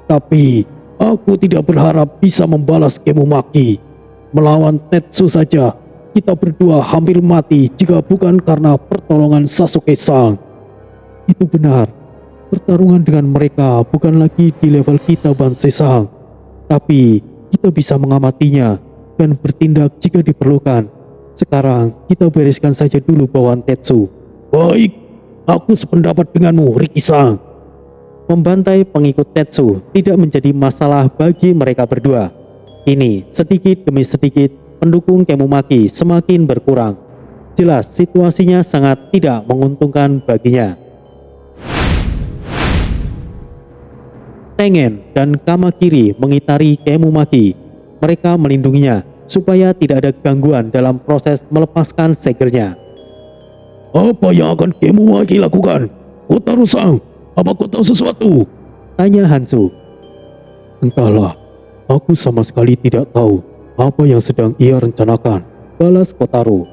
Tapi aku tidak berharap bisa membalas Kemumaki. Melawan Tetsu saja, kita berdua hampir mati jika bukan karena pertolongan Sasuke-san. Itu benar, pertarungan dengan mereka bukan lagi di level kita, Bansai-san. Tapi kita bisa mengamatinya dan bertindak jika diperlukan. Sekarang kita bereskan saja dulu bawaan Tetsu. Baik, aku sependapat denganmu, Riki-san. Membantai pengikut Tetsu tidak menjadi masalah bagi mereka berdua. Kini, sedikit demi sedikit, pendukung Kemumaki semakin berkurang. Jelas situasinya sangat tidak menguntungkan baginya. Tengen dan Kamakiri mengitari Kemumaki. Mereka melindunginya supaya tidak ada gangguan dalam proses melepaskan segelnya. Apa yang akan Kemumaki lakukan? Kotaro-san, apa kau tahu sesuatu? Tanya Hansu. Entahlah, aku sama sekali tidak tahu apa yang sedang ia rencanakan, Balas Kotaro.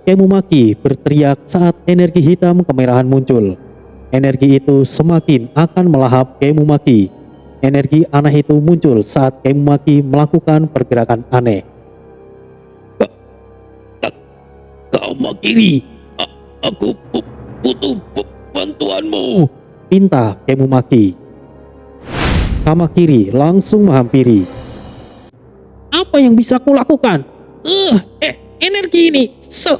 Kemumaki berteriak saat energi hitam kemerahan muncul. Energi itu semakin akan melahap Kemumaki. Energi aneh itu muncul saat Kemumaki melakukan pergerakan aneh. Kamakiri, aku butuh bantuanmu. Pinta Kemumaki. Kamakiri langsung menghampiri. Apa yang bisa kulakukan? Energi ini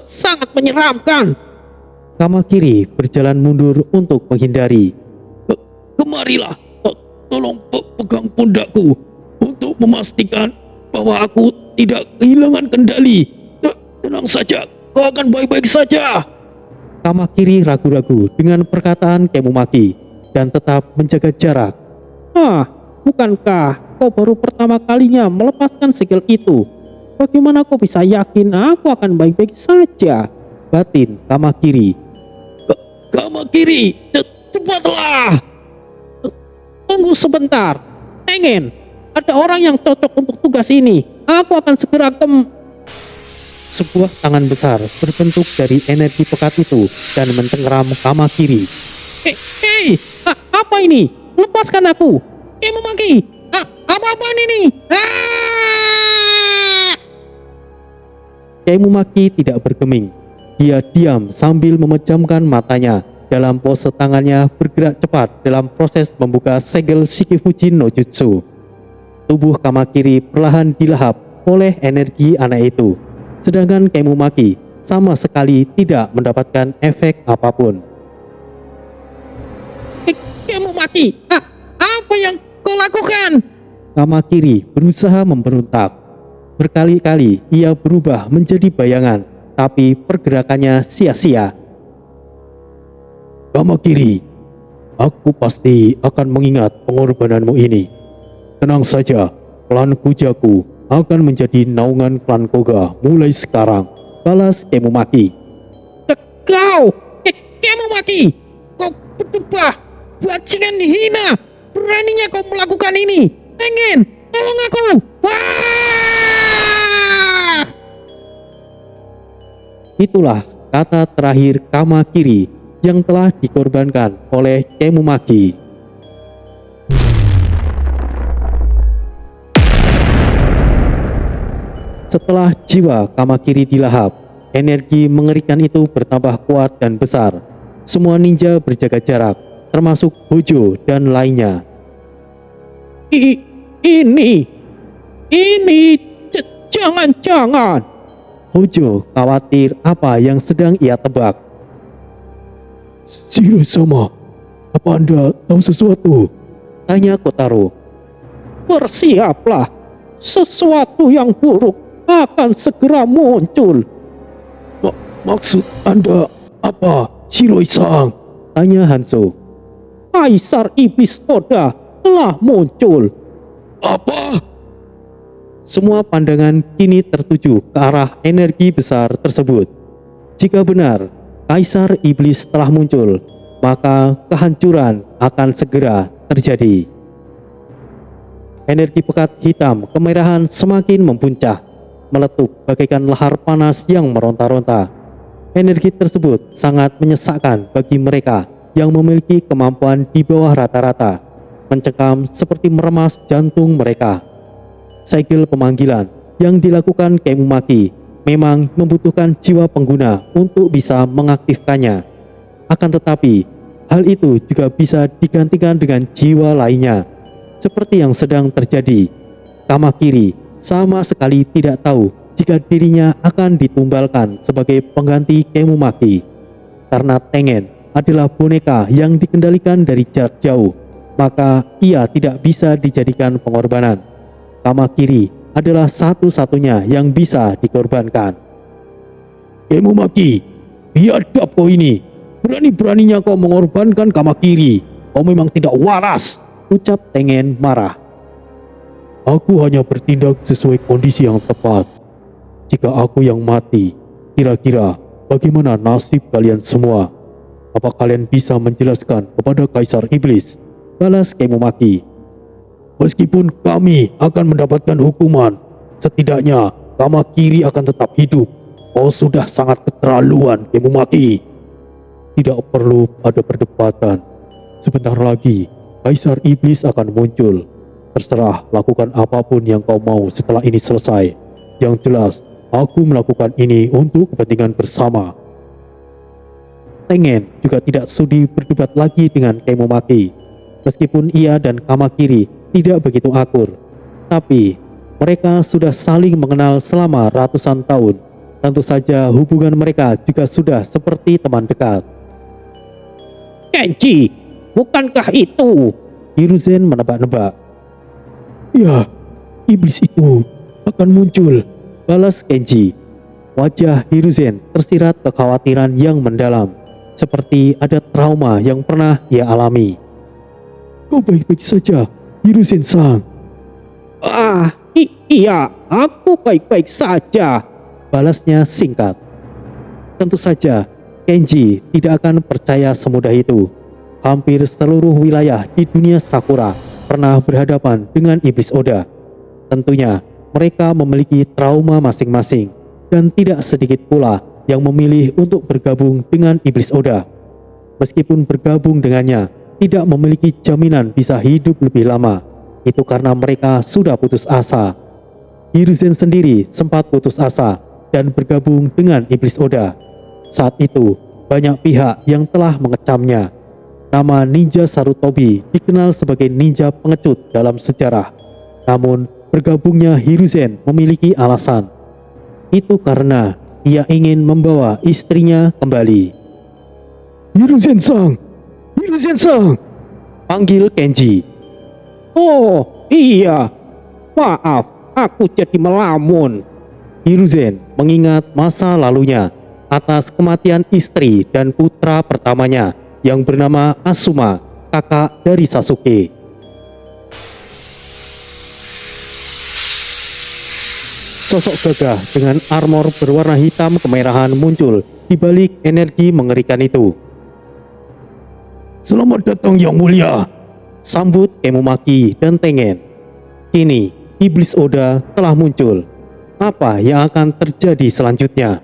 sangat menyeramkan. Kamakiri berjalan mundur untuk menghindari. Kemarilah, tolong pegang pundakku untuk memastikan bahwa aku tidak kehilangan kendali. Tenang saja, kau akan baik-baik saja. Kamakiri ragu-ragu dengan perkataan Kemumaki dan tetap menjaga jarak. Bukankah kau baru pertama kalinya melepaskan segel itu? Bagaimana kau bisa yakin aku akan baik-baik saja? Batin Kamakiri. Kamakiri, cepatlah. Tunggu sebentar, Tengen. Ada orang yang cocok untuk tugas ini. Aku akan segera Sebuah tangan besar berbentuk dari energi pekat itu dan mencengkeram Kamakiri. Hei, apa ini? Lepaskan aku. Kemumaki, apa-apaan ini? Kemumaki tidak bergeming. Dia diam sambil memejamkan matanya. Dalam pose tangannya bergerak cepat dalam proses membuka segel Shikifuji no Jutsu. Tubuh Kamakiri perlahan dilahap oleh energi aneh itu. Sedangkan Kemumaki sama sekali tidak mendapatkan efek apapun. Kemumaki, apa yang kau lakukan? Kamakiri berusaha memberontak. Berkali-kali ia berubah menjadi bayangan, tapi pergerakannya sia-sia. Kamakiri, aku pasti akan mengingat pengorbananmu ini. Tenang saja, klan Kujaku akan menjadi naungan klan Koga mulai sekarang. Balas Kemumaki. Kemumaki, kau berdebah, bajingan hina. Beraninya kau melakukan ini. Tengen, tolong aku. Itulah kata terakhir Kamakiri yang telah dikorbankan oleh Kemumaki. Setelah jiwa Kamakiri dilahap, energi mengerikan itu bertambah kuat dan besar. Semua ninja berjaga jarak, termasuk Hojo dan lainnya. Ini, jangan. Hojo khawatir apa yang sedang ia tebak. Shiro-sama, apa Anda tahu sesuatu? Tanya Kotaro. Bersiaplah, sesuatu yang buruk akan segera muncul. Maksud Anda apa, Shiroi-san? Tanya Hanzo. Kaisar Iblis Oda telah muncul. Apa? Semua pandangan kini tertuju ke arah energi besar tersebut. Jika benar, Kaisar Iblis telah muncul, maka kehancuran akan segera terjadi. Energi pekat hitam kemerahan semakin mempuncak, meletup bagaikan lahar panas yang meronta-ronta. Energi tersebut sangat menyesakkan bagi mereka yang memiliki kemampuan di bawah rata-rata, mencekam seperti meremas jantung mereka. Segel pemanggilan yang dilakukan Kemumaki memang membutuhkan jiwa pengguna untuk bisa mengaktifkannya. Akan tetapi, hal itu juga bisa digantikan dengan jiwa lainnya. Seperti yang sedang terjadi, Kamakiri sama sekali tidak tahu jika dirinya akan ditumbalkan sebagai pengganti Kemumaki. Karena Tengen adalah boneka yang dikendalikan dari jarak jauh, maka ia tidak bisa dijadikan pengorbanan. Kamakiri adalah satu-satunya yang bisa dikorbankan. Kemumaki, biadab kau ini. Berani-beraninya kau mengorbankan Kamakiri. Kau memang tidak waras, Ucap Tengen marah. Aku hanya bertindak sesuai kondisi yang tepat. Jika aku yang mati, kira-kira bagaimana nasib kalian semua? Apa kalian bisa menjelaskan kepada Kaisar Iblis? Balas Kemumaki. Meskipun kami akan mendapatkan hukuman, setidaknya Kamakiri akan tetap hidup. Kau sudah sangat keterlaluan, Kemumaki. Tidak perlu ada perdebatan. Sebentar lagi, Kaisar Iblis akan muncul. Terserah, lakukan apapun yang kau mau setelah ini selesai. Yang jelas, aku melakukan ini untuk kepentingan bersama. Tengen juga tidak sudi berdebat lagi dengan Kemumaki. Meskipun ia dan Kamakiri tidak begitu akur, tapi mereka sudah saling mengenal selama ratusan tahun. Tentu saja hubungan mereka juga sudah seperti teman dekat. Kenji, bukankah itu? Hiruzen menebak-nebak. Ya, iblis itu akan muncul, Balas Kenji. Wajah Hiruzen tersirat kekhawatiran yang mendalam, seperti ada trauma yang pernah ia alami. Kau baik-baik saja, Hiruzen-san. Iya, aku baik-baik saja, balasnya singkat. Tentu saja, Kenji tidak akan percaya semudah itu. Hampir seluruh wilayah di dunia Sakura pernah berhadapan dengan Iblis Oda. Tentunya, mereka memiliki trauma masing-masing, dan tidak sedikit pula yang memilih untuk bergabung dengan Iblis Oda. Meskipun bergabung dengannya, tidak memiliki jaminan bisa hidup lebih lama. Itu karena mereka sudah putus asa. Hiruzen sendiri sempat putus asa dan bergabung dengan Iblis Oda. Saat itu, banyak pihak yang telah mengecamnya. Nama Ninja Sarutobi dikenal sebagai ninja pengecut dalam sejarah. Namun, bergabungnya Hiruzen memiliki alasan. Itu karena ia ingin membawa istrinya kembali. Hiruzen-san! Hiruzen-san! Panggil Kenji. Oh iya, maaf, aku jadi melamun. Hiruzen mengingat masa lalunya atas kematian istri dan putra pertamanya yang bernama Asuma, kakak dari Sasuke. Sosok gagah dengan armor berwarna hitam kemerahan muncul di balik energi mengerikan itu. Selamat datang yang mulia, Sambut Kemumaki dan Tengen. Kini, Iblis Oda telah muncul. Apa yang akan terjadi selanjutnya?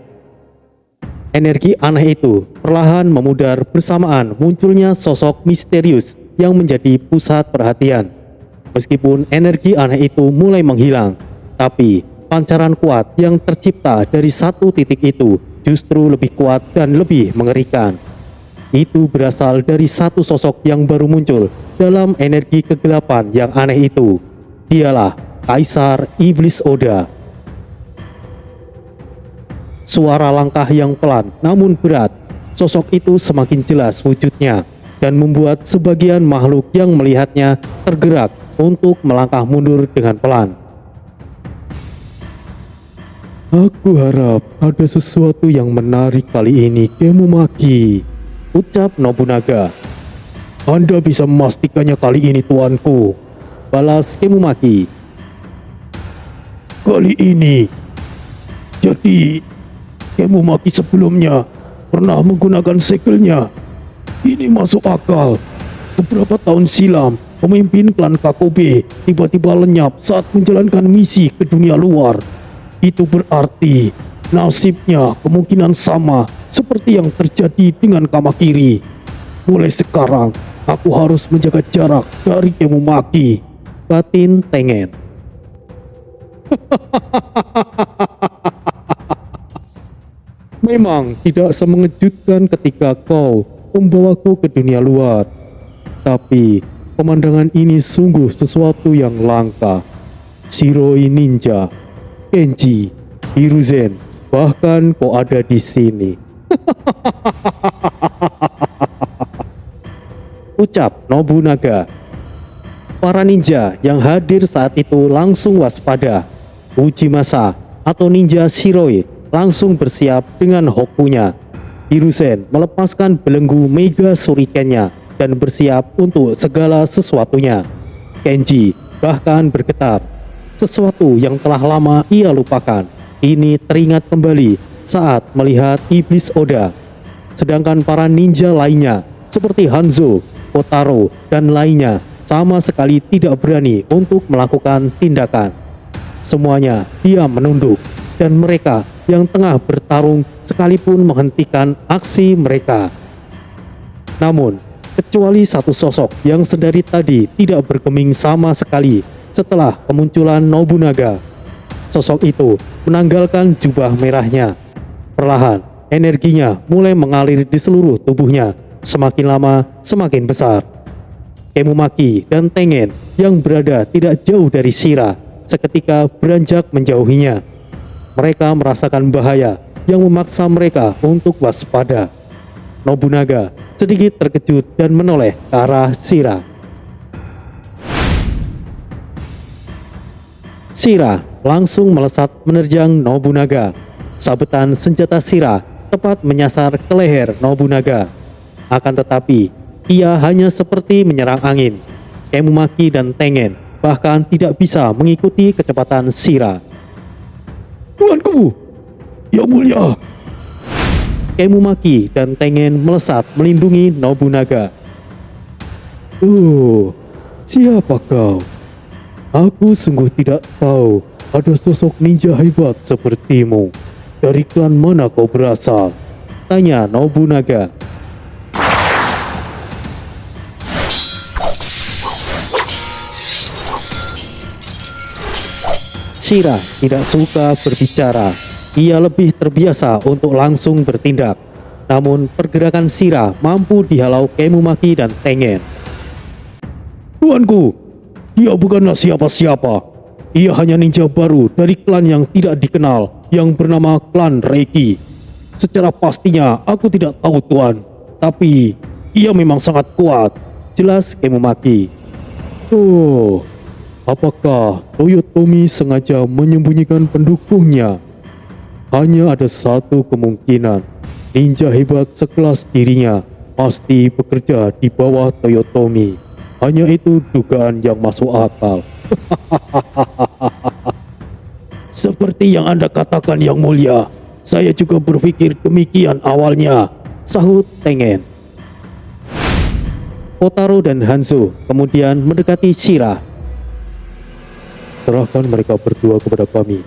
Energi aneh itu perlahan memudar bersamaan munculnya sosok misterius yang menjadi pusat perhatian. Meskipun energi aneh itu mulai menghilang, tapi pancaran kuat yang tercipta dari satu titik itu justru lebih kuat dan lebih mengerikan. Itu berasal dari satu sosok yang baru muncul dalam energi kegelapan yang aneh itu. Dialah Kaisar Iblis Oda. Suara langkah yang pelan namun berat Sosok itu semakin jelas wujudnya dan membuat sebagian makhluk yang melihatnya tergerak untuk melangkah mundur dengan pelan. Aku harap ada sesuatu yang menarik kali ini, Kemumaki, ucap Nobunaga. Anda bisa memastikannya kali ini, tuanku, balas Kemumaki. Kali ini. Jadi, Kemumaki sebelumnya pernah menggunakan segelnya. Ini masuk akal. Beberapa tahun silam, pemimpin klan Kakobe tiba-tiba lenyap saat menjalankan misi ke dunia luar. Itu berarti nasibnya kemungkinan sama seperti yang terjadi dengan Kamakiri. Mulai sekarang, aku harus menjaga jarak dari Kemumaki, batin Tengen. Memang tidak semengejutkan ketika kau membawaku ke dunia luar. Tapi pemandangan ini sungguh sesuatu yang langka. Shiroi ninja, Kenji, Hiruzen, bahkan kau ada di sini. Ucap Nobunaga. Para ninja yang hadir saat itu langsung waspada. Ujimasa atau ninja Shiroi langsung bersiap dengan hokunya. Hiruzen melepaskan belenggu Mega Shuriken-nya dan bersiap untuk segala sesuatunya. Kenji bahkan bergetar. Sesuatu yang telah lama ia lupakan, ini teringat kembali saat melihat Iblis Oda. Sedangkan para ninja lainnya seperti Hanzo, Kotaro, dan lainnya sama sekali tidak berani untuk melakukan tindakan. Semuanya diam menunduk, dan mereka yang tengah bertarung sekalipun menghentikan aksi mereka. Namun, kecuali satu sosok yang sedari tadi tidak bergeming sama sekali setelah kemunculan Nobunaga. Sosok itu menanggalkan jubah merahnya. Perlahan, energinya mulai mengalir di seluruh tubuhnya. Semakin lama, semakin besar. Kemumaki dan Tengen yang berada tidak jauh dari Shira seketika beranjak menjauhinya. Mereka merasakan bahaya yang memaksa mereka untuk waspada. Nobunaga sedikit terkejut dan menoleh ke arah Shira. Shira langsung melesat menerjang Nobunaga. Sabetan senjata Shira tepat menyasar ke leher Nobunaga. Akan tetapi, ia hanya seperti menyerang angin. Kemumaki dan Tengen bahkan tidak bisa mengikuti kecepatan Shira. Tuanku, yang mulia! Kemumaki dan Tengen melesat melindungi Nobunaga. Siapa kau? Aku sungguh tidak tahu ada sosok ninja hebat sepertimu. Dari klan mana kau berasal? Tanya Nobunaga. Shira tidak suka berbicara. Ia lebih terbiasa untuk langsung bertindak. Namun pergerakan Shira mampu dihalau Kemumaki dan Tengen. Tuanku, dia bukanlah siapa-siapa. Ia hanya ninja baru dari klan yang tidak dikenal yang bernama klan Reiki. Secara pastinya aku tidak tahu, Tuan. Tapi ia memang sangat kuat, jelas Kemumaki. Apakah Toyotomi sengaja menyembunyikan pendukungnya? Hanya ada satu kemungkinan, ninja hebat sekelas dirinya pasti bekerja di bawah Toyotomi. Hanya itu dugaan yang masuk akal. Seperti yang Anda katakan, Yang Mulia, saya juga berpikir demikian awalnya, sahut Tengen. Kotaro dan Hanzo kemudian mendekati Shira. Serahkan mereka berdua kepada kami,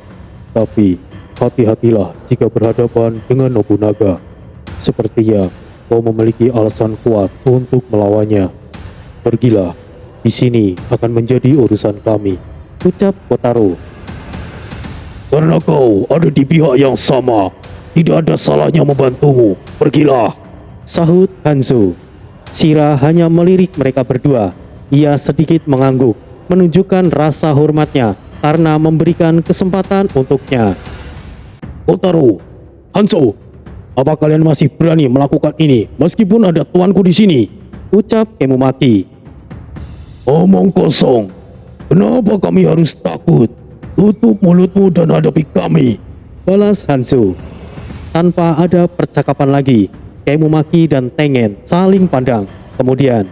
tapi hati-hatilah jika berhadapan dengan Nobunaga. Sepertinya kau memiliki alasan kuat untuk melawannya. Pergilah, di sini akan menjadi urusan kami, ucap Kotaro. Karena kau ada di pihak yang sama, tidak ada salahnya membantumu. Pergilah, sahut Hanzo. Shira hanya melirik mereka berdua. Ia sedikit mengangguk, menunjukkan rasa hormatnya karena memberikan kesempatan untuknya. Kotaro, Hanzo, Apa kalian masih berani melakukan ini meskipun ada tuanku di sini? Ucap Kemumaki. Omong kosong. Kenapa kami harus takut? Tutup mulutmu dan hadapi kami, balas Hanzo. Tanpa ada percakapan lagi, Kemumaki dan Tengen saling pandang. Kemudian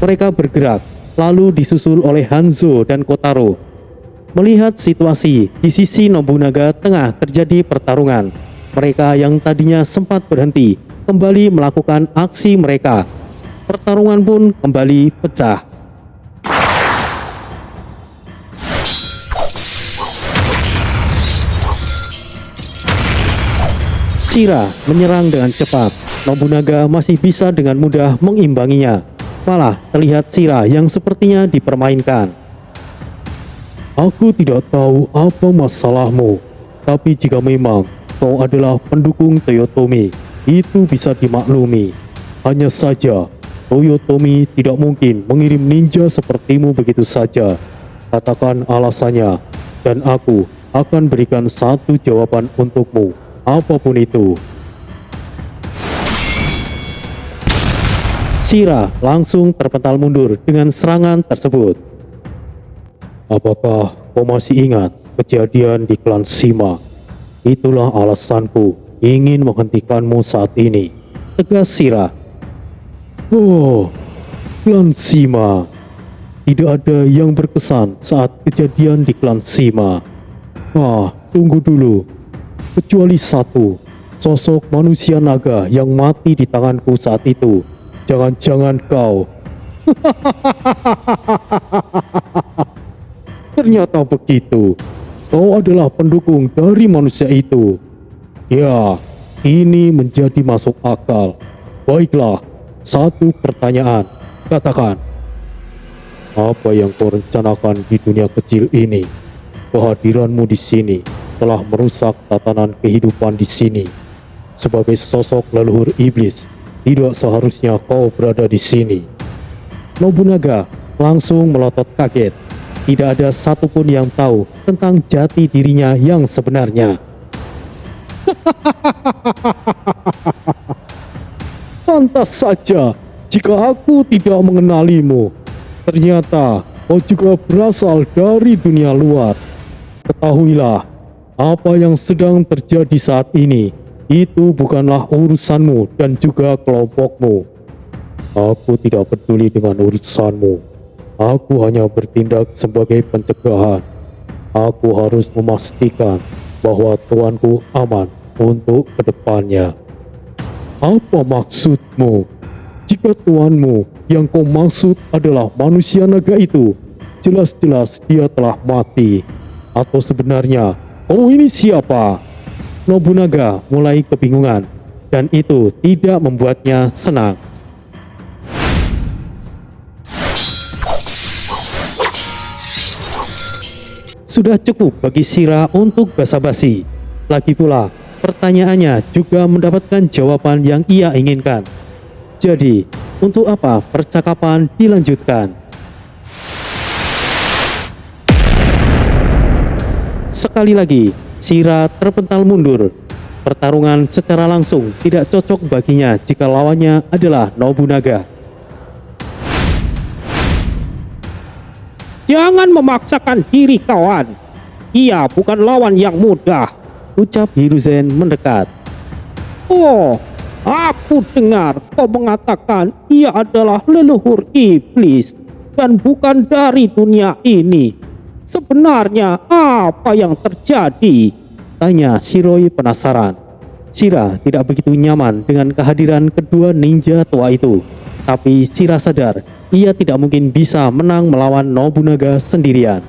mereka bergerak, lalu disusul oleh Hanzo dan Kotaro. Melihat situasi di sisi Nobunaga tengah terjadi pertarungan, mereka yang tadinya sempat berhenti kembali melakukan aksi mereka. Pertarungan pun kembali pecah. Shira menyerang dengan cepat. Nobunaga masih bisa dengan mudah mengimbanginya. Malah terlihat Shira yang sepertinya dipermainkan. Aku tidak tahu apa masalahmu, tapi jika memang kau adalah pendukung Toyotomi, itu bisa dimaklumi. Hanya saja, Toyotomi tidak mungkin mengirim ninja sepertimu begitu saja. Katakan alasannya, dan aku akan berikan satu jawaban untukmu, apapun itu. Shira langsung terpental mundur dengan serangan tersebut. Apakah kau masih ingat kejadian di klan Shima? Itulah alasanku ingin menghentikanmu saat ini, tegas Shira. Oh, klan Shima. Tidak ada yang berkesan saat kejadian di klan Shima. Tunggu dulu. Kecuali satu, sosok manusia naga yang mati di tanganku saat itu. Jangan-jangan kau. Ternyata begitu. Kau adalah pendukung dari manusia itu. Ya, ini menjadi masuk akal. Baiklah, satu pertanyaan. Katakan, apa yang kau rencanakan di dunia kecil ini? Kehadiranmu di sini telah merusak tatanan kehidupan di sini. Sebagai sosok leluhur iblis, tidak seharusnya kau berada di sini. Nobunaga langsung melotot kaget. Tidak ada satupun yang tahu tentang jati dirinya yang sebenarnya. Pantas saja jika aku tidak mengenalimu. Ternyata kau juga berasal dari dunia luar. Ketahuilah, apa yang sedang terjadi saat ini, itu bukanlah urusanmu dan juga kelompokmu. Aku tidak peduli dengan urusanmu. Aku hanya bertindak sebagai pencegahan. Aku harus memastikan bahwa tuanku aman untuk kedepannya. Apa maksudmu? Jika tuanmu yang kau maksud adalah manusia naga itu, jelas-jelas dia telah mati. Atau sebenarnya, kau ini siapa? Nobunaga mulai kebingungan, dan itu tidak membuatnya senang. Sudah cukup bagi Shira untuk basa-basi. Lagi pula, pertanyaannya juga mendapatkan jawaban yang ia inginkan. Jadi, untuk apa percakapan dilanjutkan? Sekali lagi, Shira terpental mundur. Pertarungan secara langsung tidak cocok baginya jika lawannya adalah Nobunaga. Jangan memaksakan diri, kawan. Ia bukan lawan yang mudah, Ucap Hiruzen mendekat. Oh, aku dengar kau mengatakan ia adalah leluhur iblis dan bukan dari dunia ini. Sebenarnya apa yang terjadi? Tanya Shiroi penasaran. Shira tidak begitu nyaman dengan kehadiran kedua ninja tua itu. Tapi Shira sadar ia tidak mungkin bisa menang melawan Nobunaga sendirian.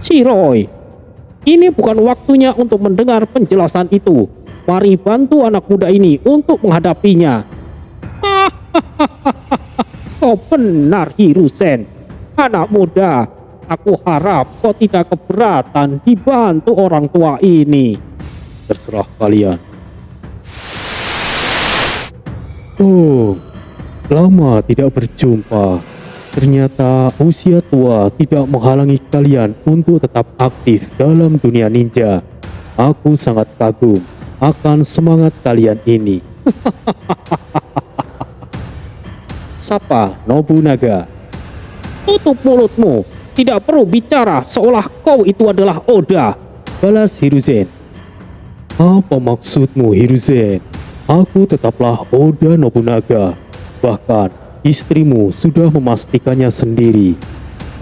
Shiroi, ini bukan waktunya untuk mendengar penjelasan itu. Mari bantu anak muda ini untuk menghadapinya. Kau benar, Hiruzen. Anak muda, aku harap kau tidak keberatan dibantu orang tua ini. Terserah kalian. Oh, lama tidak berjumpa. Ternyata usia tua tidak menghalangi kalian untuk tetap aktif dalam dunia ninja. Aku sangat kagum akan semangat kalian ini. Sapa Nobunaga. Tutup mulutmu. Tidak perlu bicara seolah kau itu adalah Oda. Balas Hiruzen. Apa maksudmu, Hiruzen? Aku tetaplah Oda Nobunaga. Bahkan istrimu sudah memastikannya sendiri.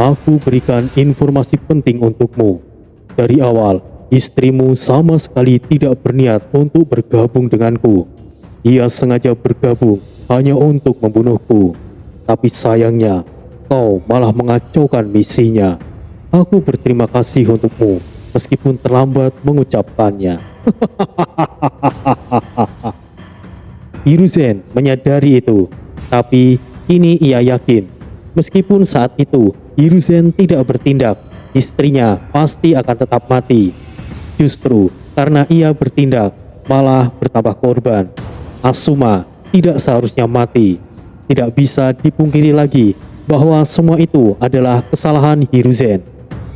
Aku berikan informasi penting untukmu. Dari awal, istrimu sama sekali tidak berniat untuk bergabung denganku. Ia sengaja bergabung hanya untuk membunuhku. Tapi sayangnya, kau malah mengacaukan misinya. Aku berterima kasih untukmu, meskipun terlambat mengucapkannya. Hiruzen menyadari itu, tapi kini ia yakin, meskipun saat itu Hiruzen tidak bertindak, istrinya pasti akan tetap mati. Justru karena ia bertindak, malah bertambah korban. Asuma tidak seharusnya mati. Tidak bisa dipungkiri lagi bahwa semua itu adalah kesalahan Hiruzen.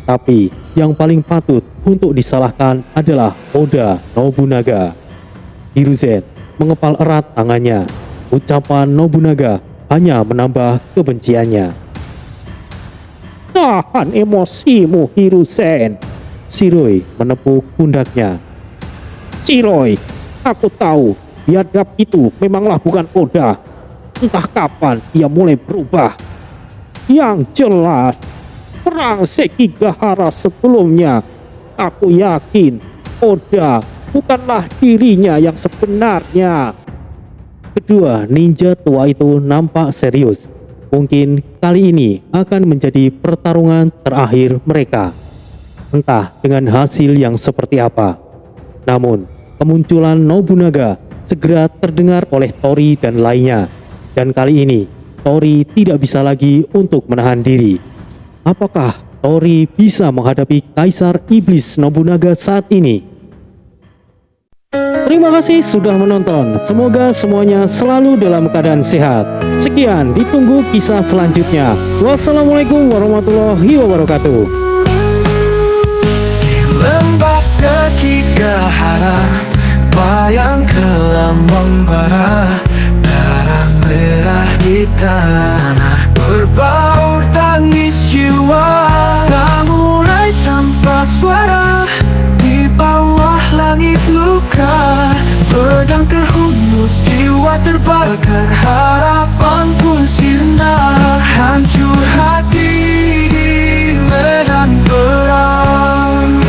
Tapi yang paling patut untuk disalahkan adalah Oda Nobunaga. Hiruzen mengepal erat tangannya. Ucapan Nobunaga hanya menambah kebenciannya. Tahan emosimu, Hiruzen. Shiroi menepuk pundaknya. Shiroi, aku tahu biadab itu memanglah bukan Oda. Entah kapan ia mulai berubah. Yang jelas, perang Sekigahara sebelumnya, aku yakin Oda bukanlah dirinya yang sebenarnya. Kedua ninja tua itu nampak serius. Mungkin kali ini akan menjadi pertarungan terakhir mereka. Entah dengan hasil yang seperti apa. Namun, kemunculan Nobunaga segera terdengar oleh Tori dan lainnya. Dan kali ini, Tori tidak bisa lagi untuk menahan diri. Apakah Tori bisa menghadapi Kaisar Iblis Nobunaga saat ini? Terima kasih sudah menonton. Semoga semuanya selalu dalam keadaan sehat. Sekian, ditunggu kisah selanjutnya. Wassalamualaikum warahmatullahi wabarakatuh. Lembah Sekigahara, bayang kelam membara, darah merah di tanah, berbaur tangis jiwa, samurai tanpa suara, di bawah langit luka, pedang terhunus, jiwa terbakar, harapan pun sirna, hancur hati di medan perang,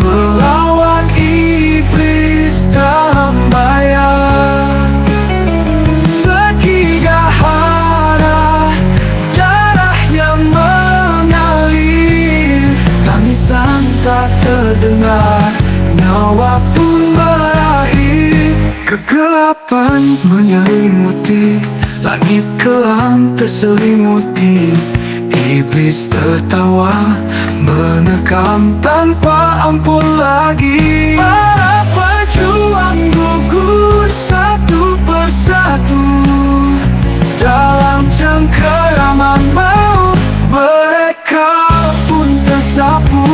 melawan iblis dalam bayang. Sekigahara, darah yang mengalir, tangisan tak terdengar, nyawa pun berakhir. Kegelapan menyelimuti, langit kelam terselimuti, iblis tertawa, menekam tanpa ampun lagi. Para pejuang gugur satu persatu, dalam cengkeraman maut mereka pun tersapu.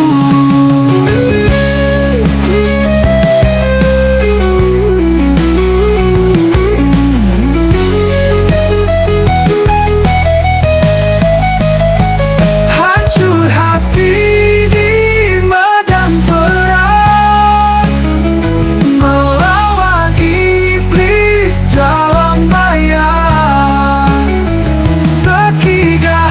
Hancur hati di medan perang, melawan iblis dalam bayang. Sekigahara,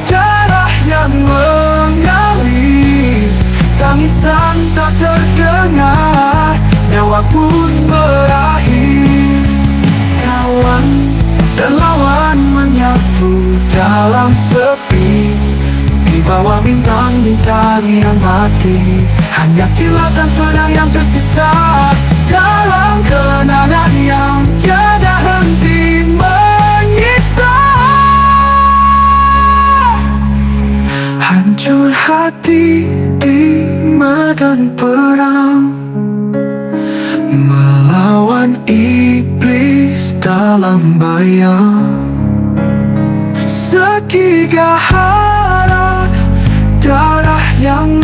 darah yang mengalir, tangisan tak terdengar, nyawa pun berakhir. Kawan dan lawan menyatu dalam sepi, di bawah bintang-bintang yang mati, hanya kilatan pedang yang tersisa, dalam kenangan yang tiada henti menyiksa. Hancur hati di medan perang, melawan iblis dalam bayang. Sekigahara, darah yang